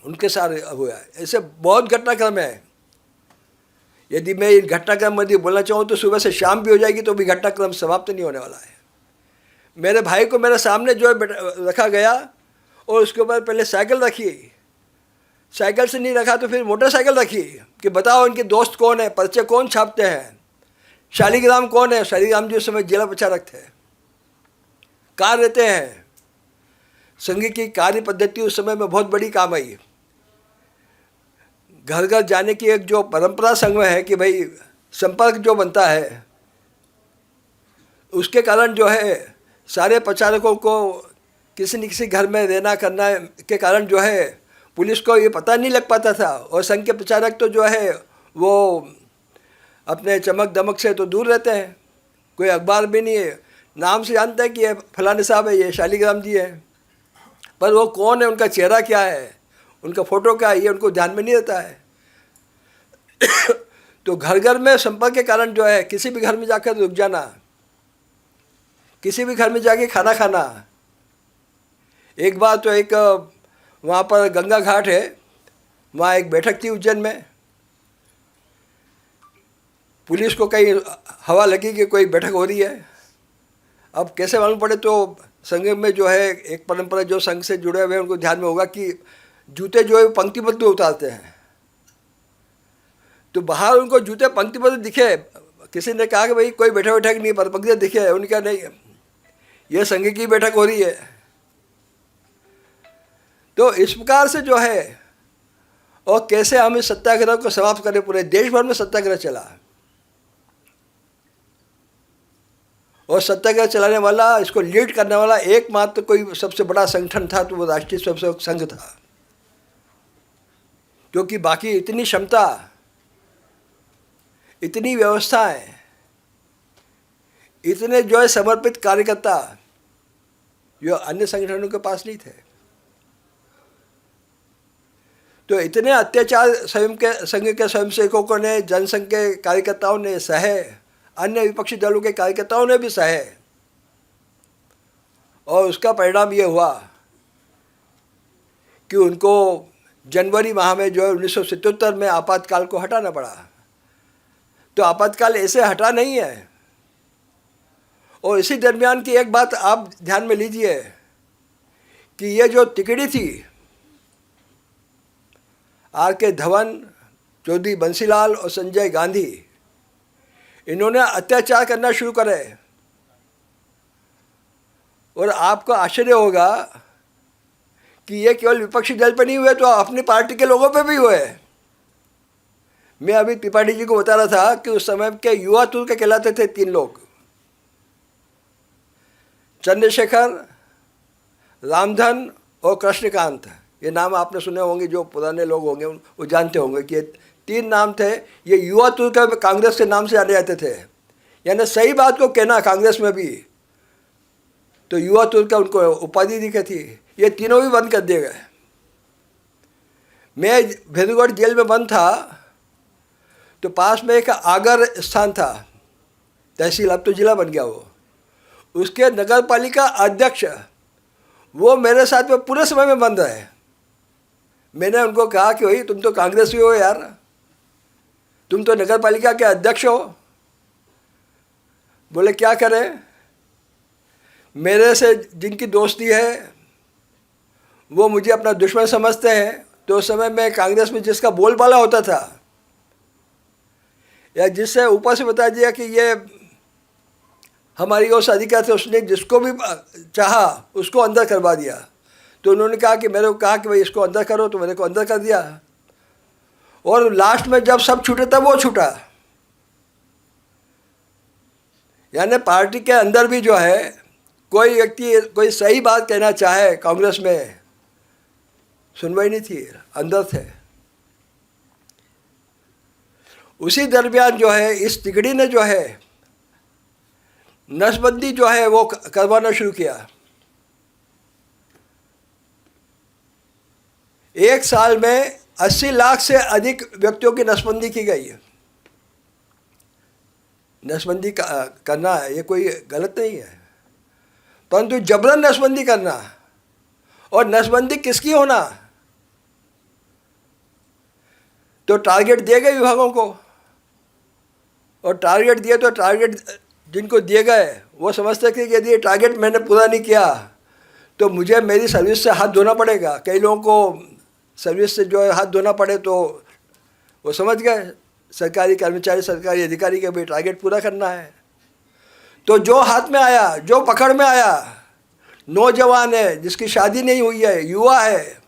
उनके साथ हुआ है। ऐसे बहुत घटनाक्रम है। यदि मैं इन घटनाक्रम में बोलना चाहूँ तो सुबह से शाम भी हो जाएगी तो भी घटनाक्रम समाप्त नहीं होने वाला है। मेरे भाई को मेरे सामने जो है रखा गया और उसके ऊपर पहले साइकिल रखी, साइकिल से नहीं रखा तो फिर मोटरसाइकिल रखी कि बताओ इनके दोस्त कौन है, पर्चे कौन छापते हैं, शालिग्राम कौन है। शालिग्राम जी उस समय जिला प्रचारक थे। कहाँ रहते हैं? संघ की कार्य पद्धति उस समय में बहुत बड़ी काम आई। घर घर जाने की एक जो परंपरा संघ में है कि भाई संपर्क जो बनता है, उसके कारण जो है सारे प्रचारकों को किसी न किसी घर में रहना करना के कारण जो है पुलिस को ये पता नहीं लग पाता था। और संघ के प्रचारक तो जो है वो अपने चमक दमक से तो दूर रहते हैं, कोई अखबार भी नहीं है, नाम से जानते हैं कि ये फलाने साहब है, ये शालिग्राम जी है, पर वो कौन है, उनका चेहरा क्या है, उनका फ़ोटो क्या है, ये उनको ध्यान में नहीं रहता है। तो घर घर में संपर्क के कारण जो है किसी भी घर में जाकर रुक जाना, किसी भी घर में जाके खाना खाना। एक बार तो एक वहाँ पर गंगा घाट है, वहाँ एक बैठक थी उज्जैन में। पुलिस को कहीं हवा लगी कि कोई बैठक हो रही है। अब कैसे मालूम पड़े तो संघ में जो है एक परंपरा, जो संघ से जुड़े हुए हैं उनको ध्यान में होगा कि जूते जो है पंक्तिबद्ध उतारते हैं। तो बाहर उनको जूते पंक्तिबद्ध दिखे। किसी ने कहा कि भाई कोई बैठक नहीं, पर पंक्ति दिखे। उनका नहीं, ये संघ की बैठक हो रही है। तो इस प्रकार से जो है और कैसे हम इस सत्याग्रह को समाप्त करें। पूरे देश भर में सत्याग्रह चला और सत्याग्रह चलाने वाला, इसको लीड करने वाला एकमात्र कोई सबसे बड़ा संगठन था तो वो राष्ट्रीय स्वयंसेवक संघ था। क्योंकि बाकी इतनी क्षमता, इतनी व्यवस्थाएं, इतने जो है समर्पित कार्यकर्ता जो अन्य संगठनों के पास नहीं थे। तो इतने अत्याचार संघ के स्वयंसेवकों ने, जनसंघ के कार्यकर्ताओं ने सहे, अन्य विपक्षी दलों के कार्यकर्ताओं ने भी सहे। और उसका परिणाम ये हुआ कि उनको जनवरी माह में जो है 1977 में आपातकाल को हटाना पड़ा। तो आपातकाल ऐसे हटा नहीं है। और इसी दरमियान की एक बात आप ध्यान में लीजिए कि ये जो तिकड़ी थी, R.K. धवन, चौधरी बंसीलाल और संजय गांधी, इन्होंने अत्याचार करना शुरू करे। और आपको आश्चर्य होगा कि ये केवल विपक्षी दल पर नहीं हुए, तो अपनी पार्टी के लोगों पे भी हुए। मैं अभी त्रिपाठी जी को बता रहा था कि उस समय के युवा तुर्क कहलाते थे 3 लोग, चंद्रशेखर, रामधन और कृष्णकांत। ये नाम आपने सुने होंगे, जो पुराने लोग होंगे वो जानते होंगे कि ये 3 नाम थे। ये युवा तुर्क कांग्रेस के नाम से जाने जाते थे। यानी सही बात को कहना कांग्रेस में भी, तो युवा तुर्क उनको उपाधि दी गई थी। ये तीनों भी बंद कर दिए गए। मैं भेदुगढ़ जेल में बंद था तो पास में एक आगर स्थान था, तहसील, अब तो जिला बन गया वो। उसके नगर पालिका अध्यक्ष वो मेरे साथ में पूरे समय में बंद रहे। मैंने उनको कहा कि भाई तुम तो कांग्रेसी हो यार, तुम तो नगर पालिका के अध्यक्ष हो। बोले क्या करें, मेरे से जिनकी दोस्ती है वो मुझे अपना दुश्मन समझते हैं। तो उस समय में कांग्रेस में जिसका बोलबाला होता था या जिससे ऊपर से बता दिया कि ये हमारी ओर से अधिकार थे, उसने जिसको भी चाहा उसको अंदर करवा दिया। तो उन्होंने कहा कि मेरे को कहा कि भाई इसको अंदर करो, तो मेरे को अंदर कर दिया। और लास्ट में जब सब छूटे तब वो छूटा। यानी पार्टी के अंदर भी जो है कोई व्यक्ति कोई सही बात कहना चाहे कांग्रेस में, सुनवाई नहीं थी, अंदर थे। उसी दरमियान जो है इस तिगड़ी ने जो है नसबंदी जो है वो करवाना शुरू किया। एक साल में 80 लाख से अधिक व्यक्तियों की नसबंदी की गई है। नसबंदी करना ये कोई गलत नहीं है, परंतु जबरन नसबंदी करना, और नसबंदी किसकी होना, तो टारगेट दिए गए विभागों को, और टारगेट दिए तो टारगेट जिनको दिए गए वो समझते कि यदि टारगेट मैंने पूरा नहीं किया तो मुझे मेरी सर्विस से हाथ धोना पड़ेगा। कई लोगों को सर्विस से जो है हाथ धोना पड़े, तो वो समझ गए सरकारी कर्मचारी, सरकारी अधिकारी के भी टारगेट पूरा करना है। तो जो हाथ में आया, जो पकड़ में आया, नौजवान है, जिसकी शादी नहीं हुई है, युवा है,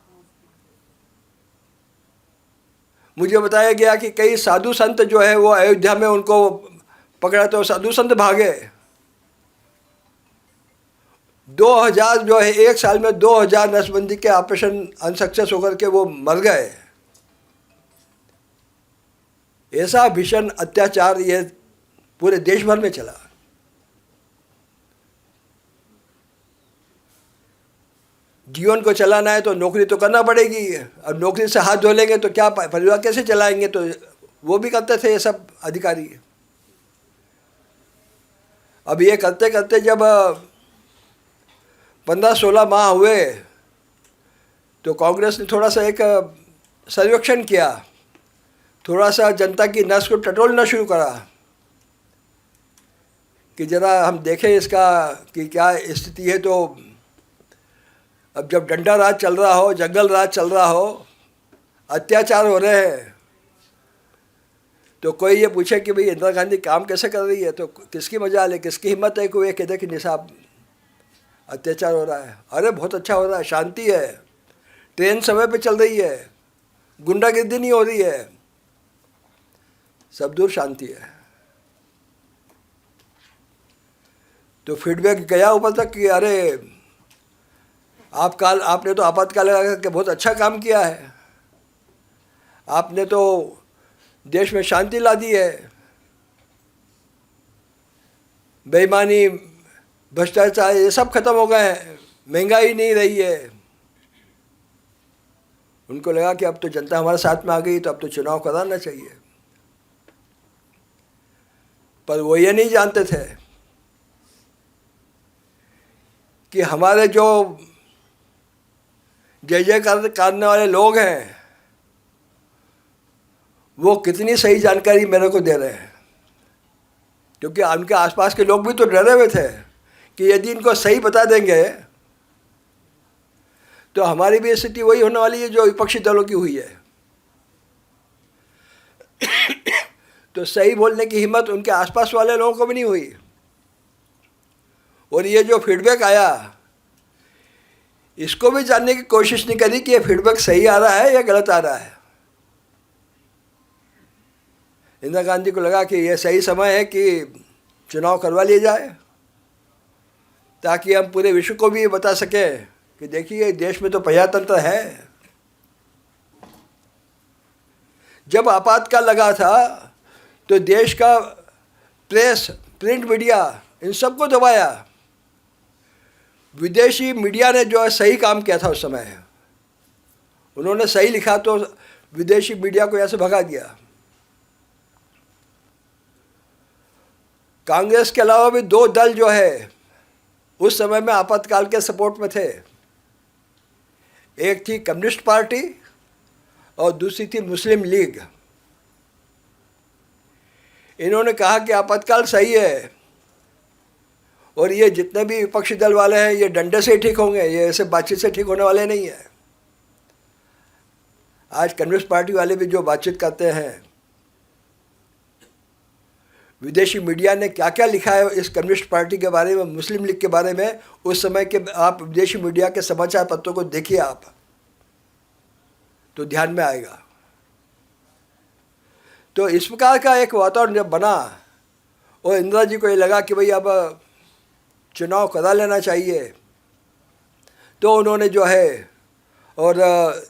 मुझे बताया गया कि कई साधु संत जो है वो अयोध्या में उनको पकड़ा तो साधु संत भागे। 2000 जो है एक साल में 2000 नसबंदी के ऑपरेशन अनसक्सेस होकर के वो मर गए। ऐसा भीषण अत्याचार ये पूरे देश भर में चला। जीवन को चलाना है तो नौकरी तो करना पड़ेगी, अब नौकरी से हाथ धो लेंगे तो क्या परिवार कैसे चलाएंगे, तो वो भी करते थे ये सब अधिकारी। अब ये करते करते जब 15-16 माह हुए तो कांग्रेस ने थोड़ा सा एक सर्वेक्षण किया, थोड़ा सा जनता की नस को टटोलना शुरू करा कि ज़रा हम देखें इसका कि क्या स्थिति है। तो अब जब डंडा राज चल रहा हो, जंगल राज चल रहा हो, अत्याचार हो रहे हैं, तो कोई ये पूछे कि भाई इंदिरा गांधी काम कैसे कर रही है, तो किसकी मजाल है, किसकी हिम्मत है कि वो ये कहते कि नहीं साहब अत्याचार हो रहा है। अरे बहुत अच्छा हो रहा है, शांति है, ट्रेन समय पे चल रही है, गुंडागिर्दी नहीं हो रही है, सब दूर शांति है। तो फीडबैक गया ऊपर तक कि अरे आपने तो आपातकाल लगा के बहुत अच्छा काम किया है, आपने तो देश में शांति ला दी है, बेईमानी, भ्रष्टाचार ये सब खत्म हो गए हैं, महंगाई नहीं रही है। उनको लगा कि अब तो जनता हमारे साथ में आ गई, तो अब तो चुनाव कराना चाहिए। पर वो ये नहीं जानते थे कि हमारे जो जय जयकार करने वाले लोग हैं वो कितनी सही जानकारी मेरे को दे रहे हैं, क्योंकि उनके आसपास के लोग भी तो डरे हुए थे कि यदि इनको सही बता देंगे तो हमारी भी स्थिति वही होने वाली है जो विपक्षी दलों की हुई है। तो सही बोलने की हिम्मत उनके आसपास वाले लोगों को भी नहीं हुई। और ये जो फीडबैक आया, इसको भी जानने की कोशिश नहीं करी कि ये फीडबैक सही आ रहा है या गलत आ रहा है। इंदिरा गांधी को लगा कि ये सही समय है कि चुनाव करवा लिया जाए, ताकि हम पूरे विश्व को भी बता सकें कि देखिए देश में तो प्रजातंत्र है। जब आपातकाल लगा था तो देश का प्रेस, प्रिंट मीडिया, इन सबको दबाया। विदेशी मीडिया ने जो है सही काम किया था उस समय, उन्होंने सही लिखा तो विदेशी मीडिया को यहाँ से भगा दिया। कांग्रेस के अलावा भी 2 दल जो है उस समय में आपातकाल के सपोर्ट में थे। एक थी कम्युनिस्ट पार्टी और दूसरी थी मुस्लिम लीग। इन्होंने कहा कि आपातकाल सही है और ये जितने भी विपक्षी दल वाले हैं ये डंडे से ही ठीक होंगे, ये ऐसे बातचीत से ठीक होने वाले नहीं हैं। आज कम्युनिस्ट पार्टी वाले भी जो बातचीत करते हैं, विदेशी मीडिया ने क्या क्या लिखा है इस कम्युनिस्ट पार्टी के बारे में, मुस्लिम लीग के बारे में, उस समय के आप विदेशी मीडिया के समाचार पत्रों को देखिए आप, तो ध्यान में आएगा। तो इस प्रकार का एक वातावरण जब बना और इंदिरा जी को ये लगा कि भाई अब चुनाव करा लेना चाहिए, तो उन्होंने जो है और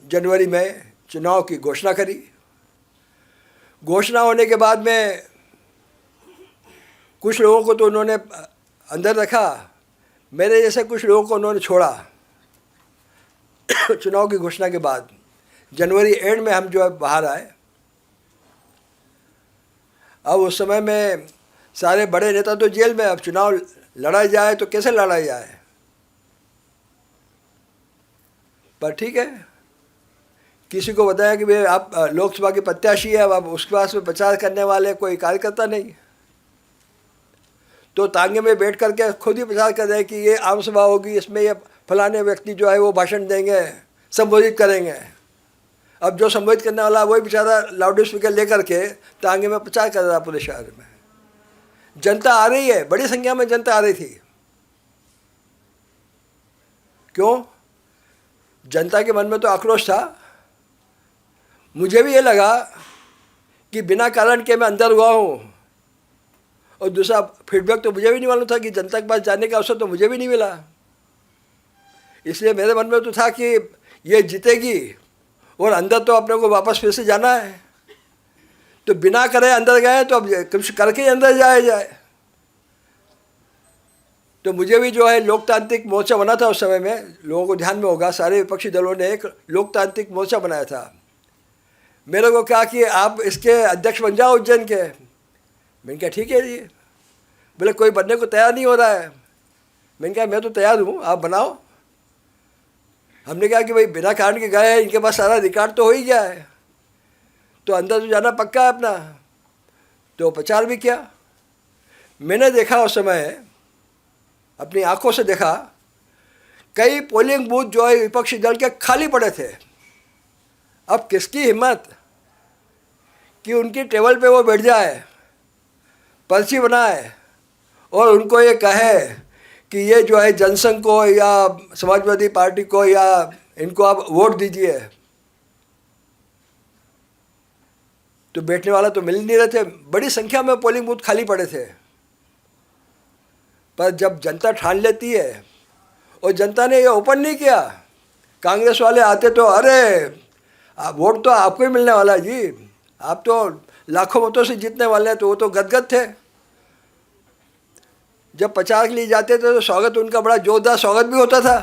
जनवरी में चुनाव की घोषणा करी। घोषणा होने के बाद में कुछ लोगों को तो उन्होंने अंदर रखा, मेरे जैसे कुछ लोगों को उन्होंने छोड़ा। चुनाव की घोषणा के बाद जनवरी एंड में हम जो है बाहर आए। अब उस समय में सारे बड़े नेता तो जेल में, अब चुनाव लड़ा जाए तो कैसे लड़ा जाए। पर ठीक है, किसी को बताया कि भाई आप लोकसभा के प्रत्याशी है, अब आप उसके पास में प्रचार करने वाले कोई कार्यकर्ता नहीं, तो तांगे में बैठ करके खुद ही प्रचार कर रहे हैं कि ये आम सभा होगी, इसमें ये फलाने व्यक्ति जो है वो भाषण देंगे, संबोधित करेंगे। अब जो संबोधित करने वाला वही बेचारा लाउड स्पीकर लेकर के तांगे में प्रचार कर रहा पूरे शहर में। जनता आ रही है, बड़ी संख्या में जनता आ रही थी। क्यों? जनता के मन में तो आक्रोश था। मुझे भी ये लगा कि बिना कारण के मैं अंदर हुआ हूँ, और दूसरा फीडबैक तो मुझे भी नहीं मालूम था कि जनता के पास जाने का अवसर तो मुझे भी नहीं मिला। इसलिए मेरे मन में तो था कि ये जीतेगी और अंदर तो अपने को वापस फिर से जाना है, तो बिना करे अंदर गए तो अब कुछ करके ही अंदर जाया जाए। तो मुझे भी जो है लोकतांत्रिक मोर्चा बना था उस समय में, लोगों को ध्यान में होगा, सारे विपक्षी दलों ने एक लोकतांत्रिक मोर्चा बनाया था। मेरे को कहा कि आप इसके अध्यक्ष बन जाओ उज्जैन के। मैंने कहा ठीक है जी। बोले कोई बनने को तैयार नहीं हो रहा है। मैंने कहा मैं तो तैयार हूँ, आप बनाओ। हमने कहा कि भाई बिना कारण के गए हैं, इनके पास सारा रिकॉर्ड तो हो ही गया है, तो अंदर तो जाना पक्का है अपना। तो प्रचार भी किया। मैंने देखा उस समय, अपनी आंखों से देखा, कई पोलिंग बूथ जो है विपक्षी दल के खाली पड़े थे। अब किसकी हिम्मत कि उनकी टेबल पे वो बैठ जाए, पर्ची बनाए और उनको ये कहे कि ये जो है जनसंघ को या समाजवादी पार्टी को या इनको आप वोट दीजिए। तो बैठने वाला तो मिल नहीं रहे थे, बड़ी संख्या में पोलिंग बूथ खाली पड़े थे। पर जब जनता ठान लेती है, और जनता ने ये ओपन नहीं किया, कांग्रेस वाले आते तो अरे वोट तो आपको ही मिलने वाला है जी, आप तो लाखों मतों से जीतने वाले हैं, तो वो तो गदगद थे। जब प्रचार के लिए जाते थे तो स्वागत उनका बड़ा जोरदार स्वागत भी होता था,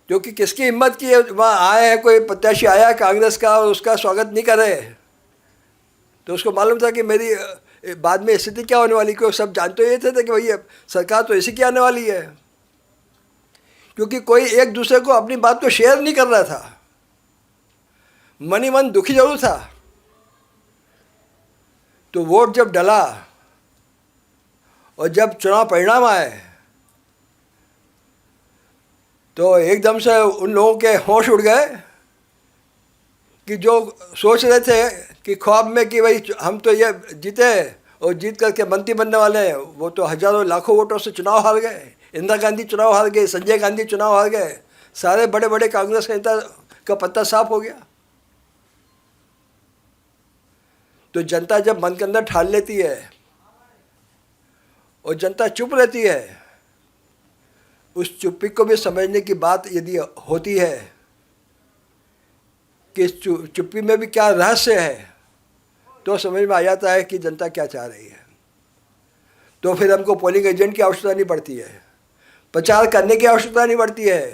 क्योंकि किसकी हिम्मत की वहाँ आए हैं, कोई प्रत्याशी आया कांग्रेस का और उसका स्वागत नहीं करे, तो उसको मालूम था कि मेरी बाद में स्थिति क्या होने वाली। क्योंकि सब जानते ये थे कि भाई सरकार तो ऐसी क्या आने वाली है, क्योंकि कोई एक दूसरे को अपनी बात को शेयर नहीं कर रहा था। मन ही मन दुखी जरूर था। तो वोट जब डला और जब चुनाव परिणाम आए, तो एकदम से उन लोगों के होश उड़ गए कि जो सोच रहे थे कि ख्वाब में कि भाई हम तो ये जीते और जीत करके मंत्री बनने वाले हैं, वो तो हजारों लाखों वोटों से चुनाव हार गए। इंदिरा गांधी चुनाव हार गए, संजय गांधी चुनाव हार गए, सारे बड़े बड़े कांग्रेस नेता का पत्ता साफ हो गया। तो जनता जब मन के अंदर ठान लेती है और जनता चुप रहती है, उस चुप्पी को भी समझने की बात यदि होती है कि इस चुप्पी में भी क्या रहस्य है, तो समझ में आ जाता है कि जनता क्या चाह रही है। तो फिर हमको पोलिंग एजेंट की आवश्यकता नहीं पड़ती है, प्रचार करने की आवश्यकता नहीं पड़ती है,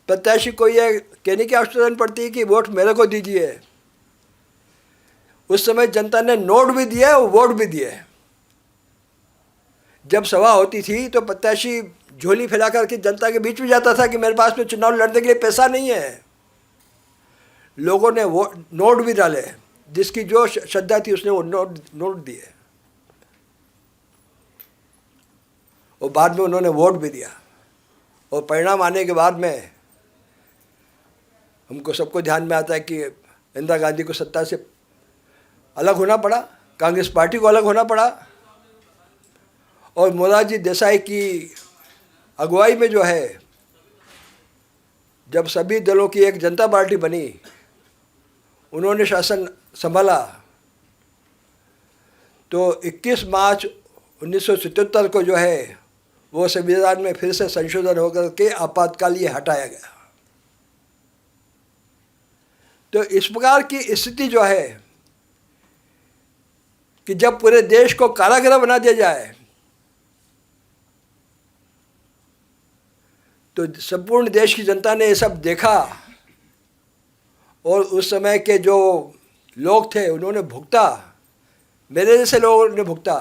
प्रत्याशी को ये कहने की आवश्यकता नहीं पड़ती है कि वोट मेरे को दीजिए। उस समय जनता ने नोट भी दिए और वोट भी दिए। जब सभा होती थी तो प्रत्याशी झोली फैला करके जनता के बीच में जाता था कि मेरे पास में चुनाव लड़ने के लिए पैसा नहीं है। लोगों ने वो नोट भी डाले, जिसकी जो श्रद्धा थी उसने वो नोट दिए, और बाद में उन्होंने वोट भी दिया। और परिणाम आने के बाद में हमको सबको ध्यान में आता है कि इंदिरा गांधी को सत्ता से अलग होना पड़ा, कांग्रेस पार्टी को अलग होना पड़ा, और मोरारजी देसाई की अगुवाई में जो है जब सभी दलों की एक जनता पार्टी बनी, उन्होंने शासन संभाला, तो 21 मार्च 1977 को जो है वो संविधान में फिर से संशोधन होकर के आपातकाल ये हटाया गया। तो इस प्रकार की स्थिति जो है कि जब पूरे देश को कारागृह बना दिया जाए, तो संपूर्ण देश की जनता ने ये सब देखा, और उस समय के जो लोग थे उन्होंने भुगता, मेरे जैसे लोगों ने भुगता।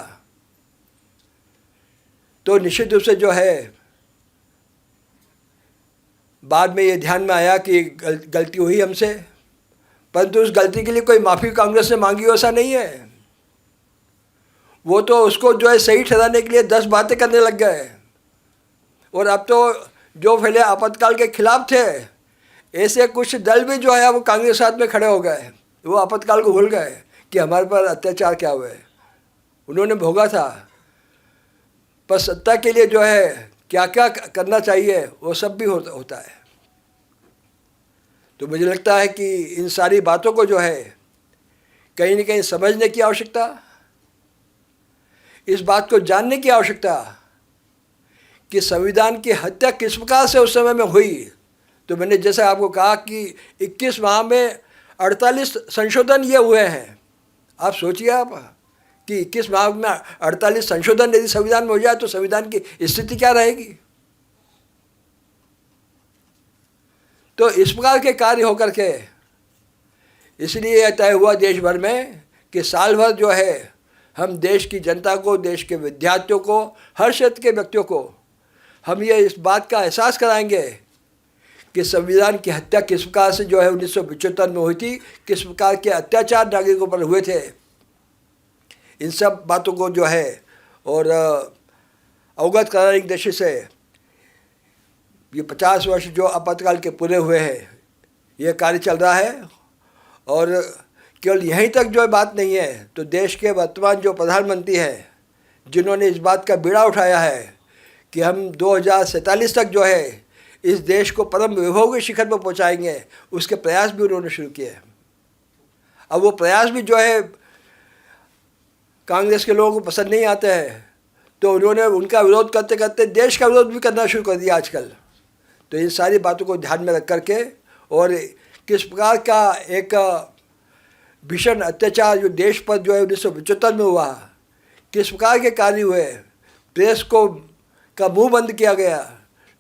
तो निश्चित रूप से जो है बाद में ये ध्यान में आया कि गलती हुई हमसे, परंतु उस गलती के लिए कोई माफ़ी कांग्रेस ने मांगी हो ऐसा नहीं है। वो तो उसको जो है सही ठहराने के लिए 10 बातें करने लग गए, और अब तो जो पहले आपातकाल के खिलाफ थे ऐसे कुछ दल भी जो है वो कांग्रेस साथ में खड़े हो गए। वो आपातकाल को भूल गए कि हमारे पर अत्याचार क्या हुए, उन्होंने भोगा था। पर सत्ता के लिए जो है क्या क्या करना चाहिए वो सब भी होता है। तो मुझे लगता है कि इन सारी बातों को जो है कहीं न कहीं समझने की आवश्यकता, इस बात को जानने की आवश्यकता कि संविधान की हत्या किस प्रकार से उस समय में हुई। तो मैंने जैसे आपको कहा कि 21 माह में 48 संशोधन ये हुए हैं। आप सोचिए आप कि 21 माह में 48 संशोधन यदि संविधान में हो जाए तो संविधान की स्थिति क्या रहेगी। तो इस प्रकार के कार्य होकर के इसलिए यह तय हुआ देश भर में कि साल भर जो है हम देश की जनता को, देश के विद्यार्थियों को, हर क्षेत्र के व्यक्तियों को हम ये इस बात का एहसास कराएंगे कि संविधान की हत्या किस प्रकार से जो है 1975 में हुई थी, किस प्रकार के अत्याचार नागरिकों पर हुए थे। इन सब बातों को जो है और अवगत कराने की दृष्टि से ये 50 वर्ष जो आपातकाल के पूरे हुए हैं ये कार्य चल रहा है। और केवल यहीं तक जो बात नहीं है, तो देश के वर्तमान जो प्रधानमंत्री हैं जिन्होंने इस बात का बीड़ा उठाया है कि हम 2047 तक जो है इस देश को परम वैभव के शिखर पर पहुंचाएंगे, उसके प्रयास भी उन्होंने शुरू किए हैं। अब वो प्रयास भी जो है कांग्रेस के लोगों को पसंद नहीं आते हैं, तो उन्होंने उनका विरोध करते करते देश का विरोध भी करना शुरू कर दिया आजकल। तो इन सारी बातों को ध्यान में रख करके और किस प्रकार का एक भीषण अत्याचार जो देश पर जो है 1975 में हुआ, किस प्रकार के कार्य हुए, प्रेस को का मुंह बंद किया गया,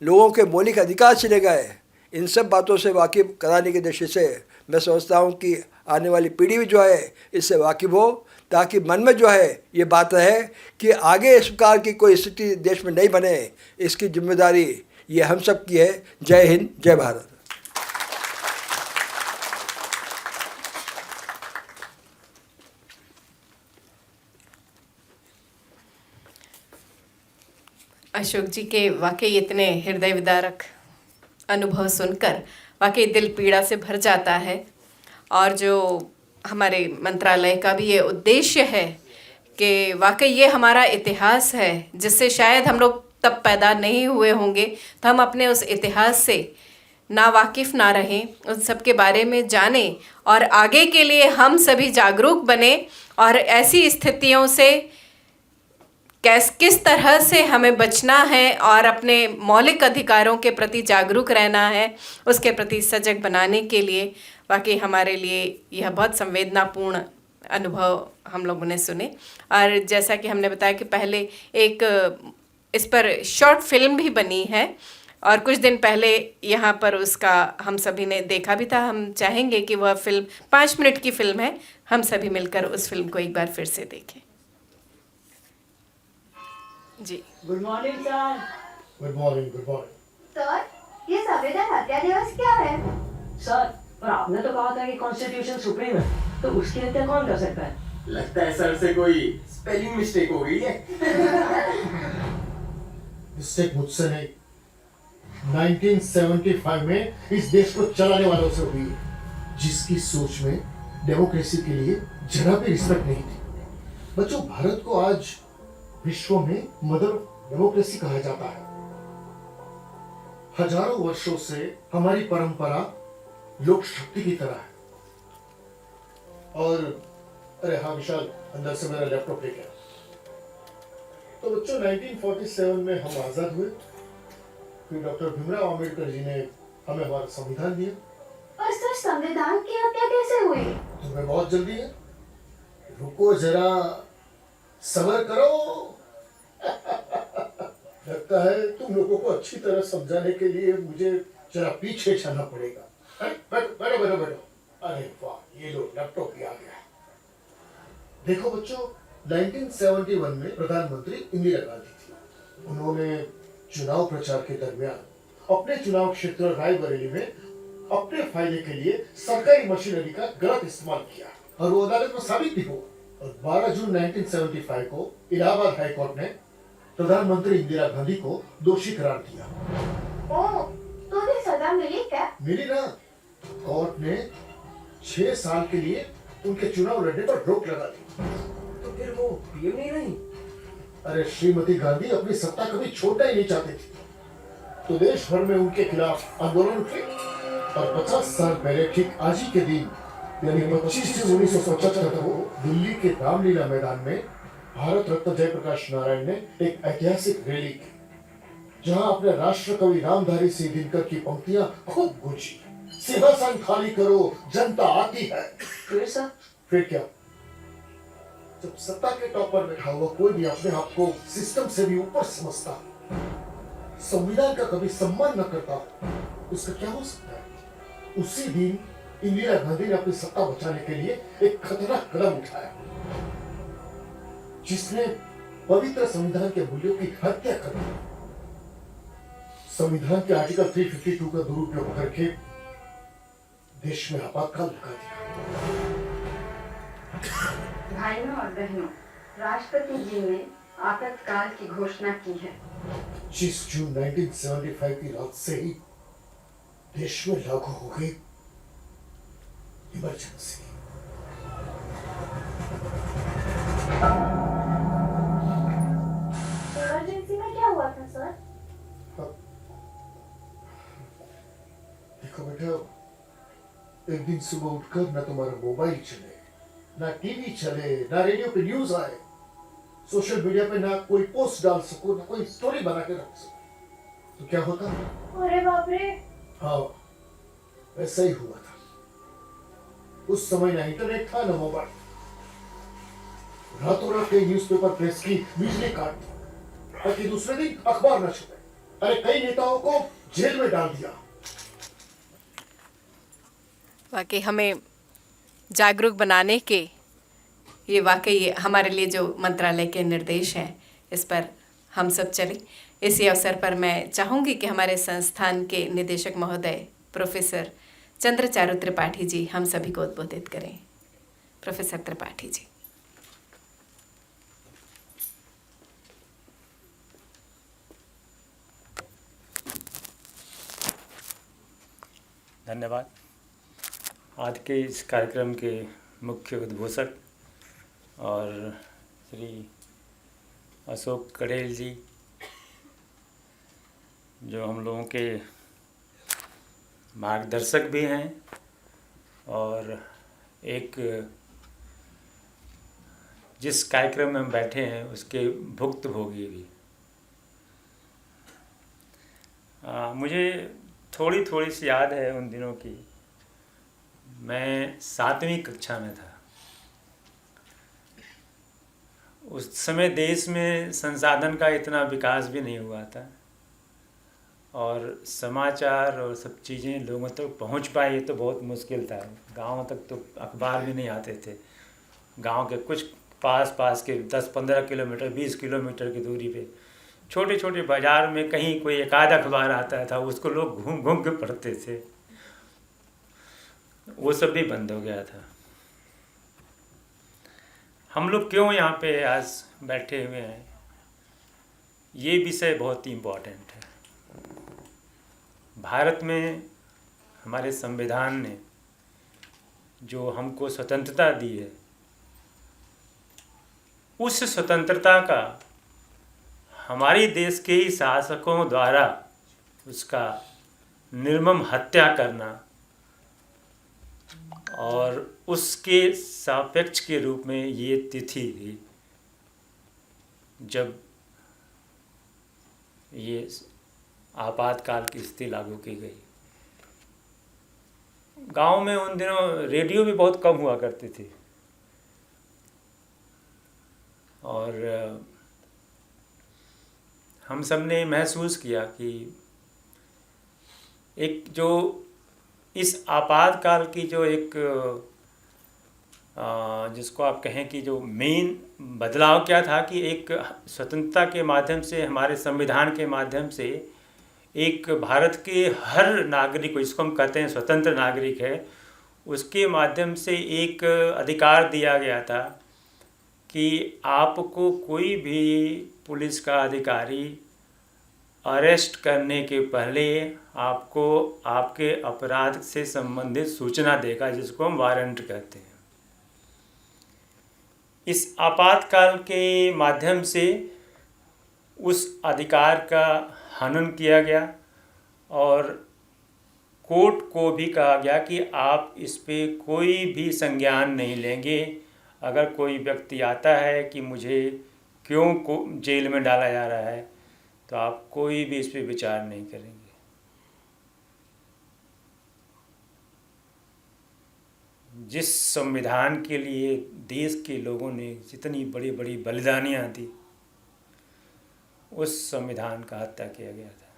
लोगों के मौलिक अधिकार छिने गए, इन सब बातों से वाकिफ कराने की दृष्टि से मैं समझता हूँ कि आने वाली पीढ़ी भी जो है इससे वाकिफ हो, ताकि मन में जो है ये बात रहे कि आगे इस प्रकार की कोई स्थिति देश में नहीं बने। इसकी जिम्मेदारी ये हम सब की है। जय हिंद, जय भारत। अशोक जी के वाकई इतने हृदय विदारक अनुभव सुनकर वाकई दिल पीड़ा से भर जाता है। और जो हमारे मंत्रालय का भी ये उद्देश्य है कि वाकई ये हमारा इतिहास है जिससे शायद हम लोग तब पैदा नहीं हुए होंगे, तो हम अपने उस इतिहास से ना वाकिफ़ ना रहें, उन सब के बारे में जानें और आगे के लिए हम सभी जागरूक बने और ऐसी स्थितियों से किस तरह से हमें बचना है और अपने मौलिक अधिकारों के प्रति जागरूक रहना है, उसके प्रति सजग बनाने के लिए वाकई हमारे लिए यह बहुत संवेदनापूर्ण अनुभव हम लोगों ने सुने। और जैसा कि हमने बताया कि पहले एक इस पर शॉर्ट फिल्म भी बनी है और कुछ दिन पहले यहाँ पर उसका हम सभी ने देखा भी था। हम चाहेंगे कि वह फिल्म 5 मिनट की फिल्म है, हम सभी मिलकर उस फिल्म को एक बार फिर से देखें। जी। Good morning sir. Good morning, good morning. Sir, ये संविधान हत्या दिवस क्या है? सर, पर आपने तो कहा था कि कॉन्स्टिट्यूशन सुप्रीम है, तो उसकी हत्या कौन कर सकता है? लगता है सर से कोई स्पेलिंग मिस्टेक हो गई है। मिस्टेक मुझसे नहीं, 1975 में इस देश को चलाने वालों से हुई है, जिसकी सोच में डेमोक्रेसी के लिए जरा भी रिस्पेक्ट नहीं थी। बच्चों, भारत को आज विश्व में मदर डेमोक्रेसी कहा जाता है। हजारों वर्षों से हमारी परंपरा लोक शक्ति की तरह है। और अरे हाँ विशाल, अंदर से मेरा लैपटॉप लेके आ। तो बच्चों, 1947 में हम आजाद हुए, फिर डॉक्टर भीमराव अंबेडकर जी ने हमें हमारा संविधान दिया। और सर, संविधान की हत्या कैसे हुई? तुम्हें बहुत जल्दी है, रुको जरा, सब्र करो। लगता है तुम लोगों को अच्छी तरह समझाने के लिए मुझे जरा पीछे चलना पड़ेगा। बैठो बैठो बैठो बैठो। अरे वाह, ये लो, लैपटॉप भी आ गया। देखो बच्चों, 1971 में प्रधानमंत्री इंदिरा गांधी थी। उन्होंने चुनाव प्रचार के दरमियान अपने चुनाव क्षेत्र रायबरेली में अपने फायदे के लिए सरकारी मशीनरी का गलत इस्तेमाल किया, और वो अदालत में साबित भी हुआ। और 12 जून 1975 को इलाहाबाद हाई कोर्ट ने प्रधानमंत्री इंदिरा गांधी को दोषी करार दिया। ओह, तो उन्हें सजा मिली क्या? मिली ना। कोर्ट ने 6 साल के लिए उनके चुनाव लड़ने पर रोक लगा दी। तो फिर वो पीएम नहीं रही? अरे श्रीमती गांधी अपनी सत्ता कभी छोड़ना ही नहीं चाहती थी, तो देश भर में उनके खिलाफ आंदोलन उठे। और 50 साल पहले ठीक आज ही के दिन, यानी 25 जून 1975 को दिल्ली के रामलीला मैदान में भारत रत्न जयप्रकाश नारायण ने एक ऐतिहासिक रैली की, जहां अपने राष्ट्र कवि रामधारी सिंह दिनकर की पंक्तियां खूब गूंजी। सिंहासन खाली करो, जनता आती है। फिर सर? फिर क्या? जब सत्ता के टॉप पर बैठा हुआ कोई भी अपने आप को सिस्टम से भी ऊपर समझता, संविधान का कभी सम्मान न करता, उसका क्या हो सकता है? उसी दिन इंदिरा गांधी ने अपनी सत्ता बचाने के लिए एक खतरनाक कदम उठाया, जिसने पवित्र संविधान के मूल्यों की हत्या कर दी। संविधान के आर्टिकल 352 का दुरुपयोग करके देश में आपातकाल लगा दिया। भाइयों और बहनों, राष्ट्रपति जी ने आपातकाल की घोषणा की है। 25 जून 1975 की रात से ही देश में लागू हो गई इमरजेंसी। इमरजेंसी में क्या हुआ था सर? देखो बेटा, एक दिन सुबह उठकर ना तुम्हारा मोबाइल चले, ना टीवी चले, ना रेडियो पे न्यूज आए, सोशल मीडिया पे ना कोई पोस्ट डाल सको, ना कोई स्टोरी बना के रख सको, तो क्या होता? अरे बाप रे! हाँ, वैसा ही हुआ था। उस समय ना इंटरनेट था, ना मोबाइल। रातों रात कई न्यूज़पेपर प्रेस की बिजली काट दी, ताकि दूसरे दिन अखबार न छपे। अरे कई नेताओं को जेल में डाल दिया। वाकई हमें जागरूक बनाने के ये वाकई हमारे लिए जो मंत्रालय के निर्देश हैं, इस पर हम सब चलें। इसी अवसर पर मैं चाहूँगी कि हमारे संस्थान के निदेशक महोदय प्रोफेसर चंद्रचारू त्रिपाठी जी हम सभी को उद्बोधित करें। प्रोफेसर त्रिपाठी जी। धन्यवाद। आज के इस कार्यक्रम के मुख्य उद्घोषक और श्री अशोक कड़ेल जी, जो हम लोगों के मार्गदर्शक भी हैं और एक जिस कार्यक्रम में हम बैठे हैं उसके भुक्तभोगी भी। मुझे थोड़ी थोड़ी सी याद है उन दिनों की। मैं 7वीं कक्षा में था। उस समय देश में संसाधन का इतना विकास भी नहीं हुआ था और समाचार और सब चीज़ें लोगों तक पहुंच पाए ये तो बहुत मुश्किल था। गाँव तक तो अखबार भी नहीं आते थे। गांव के कुछ पास के 10-15 किलोमीटर 20 किलोमीटर की दूरी पे छोटे छोटे बाज़ार में कहीं कोई एक आध अखबार आता था, उसको लोग घूम घूम के पढ़ते थे, वो सब भी बंद हो गया था। हम लोग क्यों यहाँ पे आज बैठे हुए हैं, ये विषय बहुत ही इम्पोर्टेंट है। भारत में हमारे संविधान ने जो हमको स्वतंत्रता दी है, उस स्वतंत्रता का हमारे देश के ही शासकों द्वारा उसका निर्मम हत्या करना और उसके सापेक्ष के रूप में ये तिथि थी जब ये आपातकाल की स्थिति लागू की गई। गांव में उन दिनों रेडियो भी बहुत कम हुआ करती थी और हम सब ने महसूस किया कि एक जो इस आपातकाल की जो एक जिसको आप कहें कि जो मेन बदलाव क्या था कि एक स्वतंत्रता के माध्यम से, हमारे संविधान के माध्यम से एक भारत के हर नागरिक को, जिसको हम कहते हैं स्वतंत्र नागरिक है, उसके माध्यम से एक अधिकार दिया गया था कि आपको कोई भी पुलिस का अधिकारी अरेस्ट करने के पहले आपको आपके अपराध से संबंधित सूचना देगा, जिसको हम वारंट कहते हैं। इस आपातकाल के माध्यम से उस अधिकार का हनन किया गया और कोर्ट को भी कहा गया कि आप इस पे कोई भी संज्ञान नहीं लेंगे। अगर कोई व्यक्ति आता है कि मुझे क्यों को जेल में डाला जा रहा है, तो आप कोई भी इस पे विचार नहीं करेंगे। जिस संविधान के लिए देश के लोगों ने जितनी बड़ी बड़ी बलिदानियाँ दी, उस संविधान का हत्या किया गया था।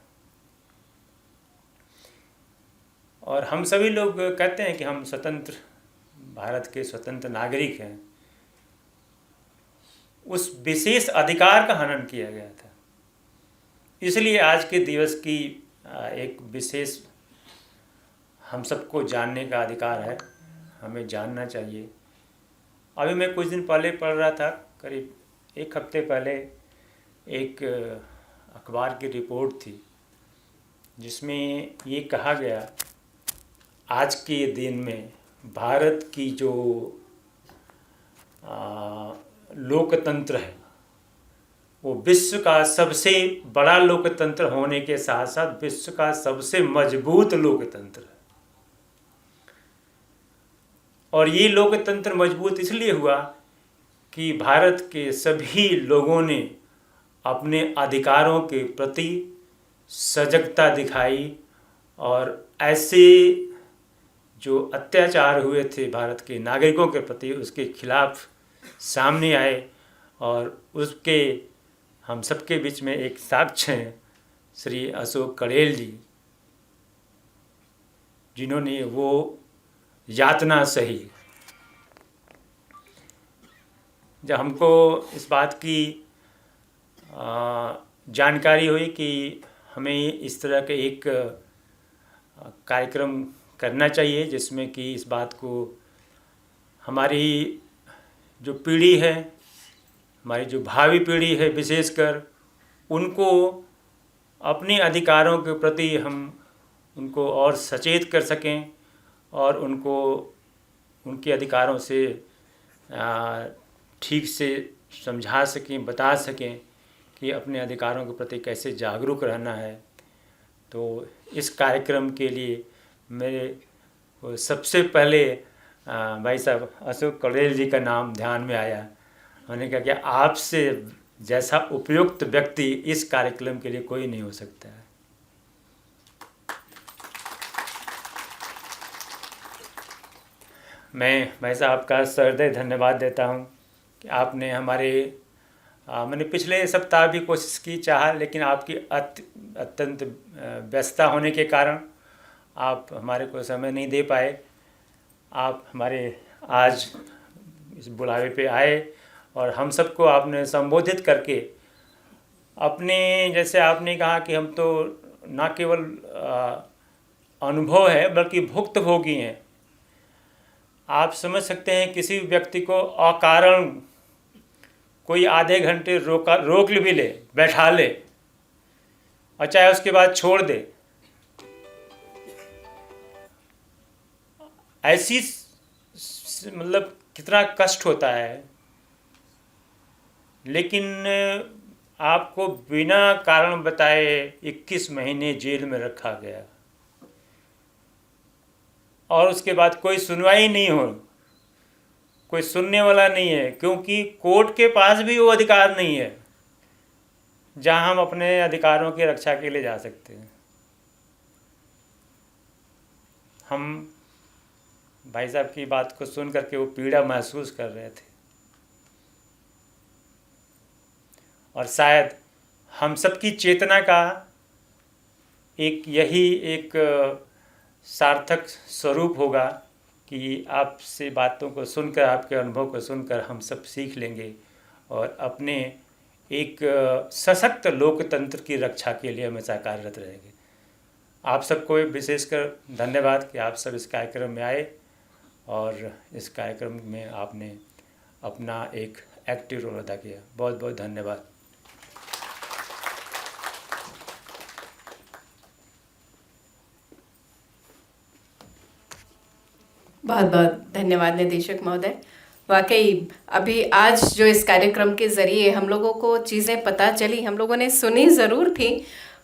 और हम सभी लोग कहते हैं कि हम स्वतंत्र भारत के स्वतंत्र नागरिक हैं। उस विशेष अधिकार का हनन किया गया था। इसलिए आज के दिवस की एक विशेष हम सबको जानने का अधिकार है, हमें जानना चाहिए। अभी मैं कुछ दिन पहले पढ़ रहा था, करीब एक हफ्ते पहले एक अखबार की रिपोर्ट थी जिसमें ये कहा गया आज के दिन में भारत की जो लोकतंत्र है वो विश्व का सबसे बड़ा लोकतंत्र होने के साथ साथ विश्व का सबसे मजबूत लोकतंत्र है। और ये लोकतंत्र मजबूत इसलिए हुआ कि भारत के सभी लोगों ने अपने अधिकारों के प्रति सजगता दिखाई और ऐसे जो अत्याचार हुए थे भारत के नागरिकों के प्रति, उसके खिलाफ सामने आए। और उसके हम सबके बीच में एक साक्ष्य हैं श्री अशोक कड़ेल जी, जिन्होंने वो यातना सही। जब हमको इस बात की जानकारी हुई कि हमें इस तरह के एक कार्यक्रम करना चाहिए जिसमें कि इस बात को हमारी जो पीढ़ी है, हमारी जो भावी पीढ़ी है विशेषकर, उनको अपने अधिकारों के प्रति हम उनको और सचेत कर सकें और उनको उनके अधिकारों से ठीक से समझा सकें, बता सकें कि अपने अधिकारों के प्रति कैसे जागरूक रहना है। तो इस कार्यक्रम के लिए मेरे सबसे पहले भाई साहब अशोक कड़ेल जी का नाम ध्यान में आया। मैंने कहा कि आपसे जैसा उपयुक्त व्यक्ति इस कार्यक्रम के लिए कोई नहीं हो सकता है। मैं भाई साहब का सहृदय धन्यवाद देता हूं कि आपने हमारे मैंने पिछले सप्ताह भी कोशिश की चाहा, लेकिन आपकी अत्यंत व्यस्तता होने के कारण आप हमारे को समय नहीं दे पाए। आप हमारे आज इस बुलावे पे आए और हम सबको आपने संबोधित करके अपने, जैसे आपने कहा कि हम तो ना केवल अनुभव है बल्कि भुक्तभोगी हैं। आप समझ सकते हैं किसी व्यक्ति को अकारण कोई आधे घंटे रोक भी ले, बैठा ले और चाहे उसके बाद छोड़ दे, ऐसी मतलब कितना कष्ट होता है। लेकिन आपको बिना कारण बताए 21 महीने जेल में रखा गया और उसके बाद कोई सुनवाई नहीं हो, कोई सुनने वाला नहीं है, क्योंकि कोर्ट के पास भी वो अधिकार नहीं है जहां हम अपने अधिकारों की रक्षा के लिए जा सकते हैं। हम भाई साहब की बात को सुन करके वो पीड़ा महसूस कर रहे थे और शायद हम सबकी चेतना का यही एक सार्थक स्वरूप होगा कि आपसे बातों को सुनकर, आपके अनुभव को सुनकर हम सब सीख लेंगे और अपने एक सशक्त लोकतंत्र की रक्षा के लिए हमेशा कार्यरत रहेंगे। आप सबको विशेषकर धन्यवाद कि आप सब इस कार्यक्रम में आए और इस कार्यक्रम में आपने अपना एक एक्टिव रोल अदा किया। बहुत बहुत धन्यवाद। बहुत बहुत धन्यवाद निदेशक महोदय। वाकई अभी आज जो इस कार्यक्रम के ज़रिए हम लोगों को चीज़ें पता चली, हम लोगों ने सुनी ज़रूर थी,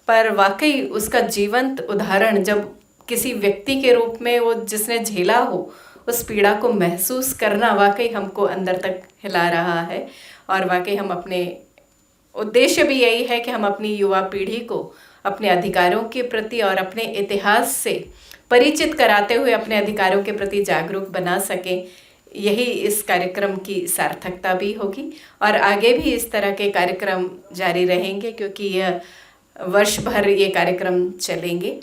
पर वाकई उसका जीवंत उदाहरण जब किसी व्यक्ति के रूप में वो जिसने झेला हो, उस पीड़ा को महसूस करना वाकई हमको अंदर तक हिला रहा है। और वाकई हम अपने उद्देश्य भी यही है कि हम अपनी युवा पीढ़ी को अपने अधिकारों के प्रति और अपने इतिहास से परिचित कराते हुए अपने अधिकारों के प्रति जागरूक बना सकें। यही इस कार्यक्रम की सार्थकता भी होगी और आगे भी इस तरह के कार्यक्रम जारी रहेंगे, क्योंकि यह वर्ष भर ये कार्यक्रम चलेंगे।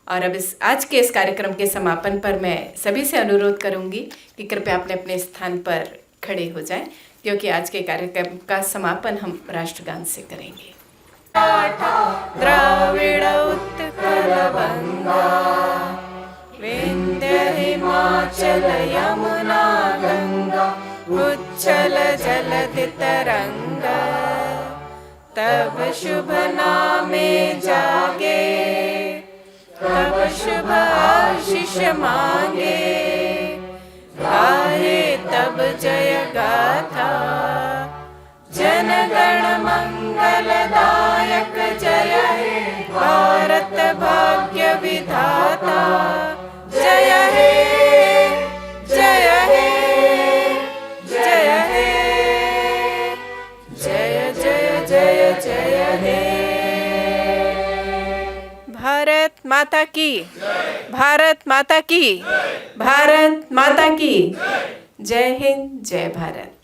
और अब आज के इस कार्यक्रम के समापन पर मैं सभी से अनुरोध करूंगी कि कृपया अपने अपने स्थान पर खड़े हो जाएं, क्योंकि आज के कार्यक्रम का समापन हम राष्ट्रगान से करेंगे। द्राविड़ उत्कल बंगा विंध्य हिमाचल यमुना गंगा उच्छल जलधि तरंगा, तब शुभ नामे जागे, तब शुभ आशीष मांगे, गाहे तब जय गाथा, जन गण मंगलदायक जय हे भारत भाग्य विधाता, जय हे जय हे जय हे जय जय जय जय हे। भारत माता की, भारत माता की, भारत माता की। जय हिंद, जय भारत।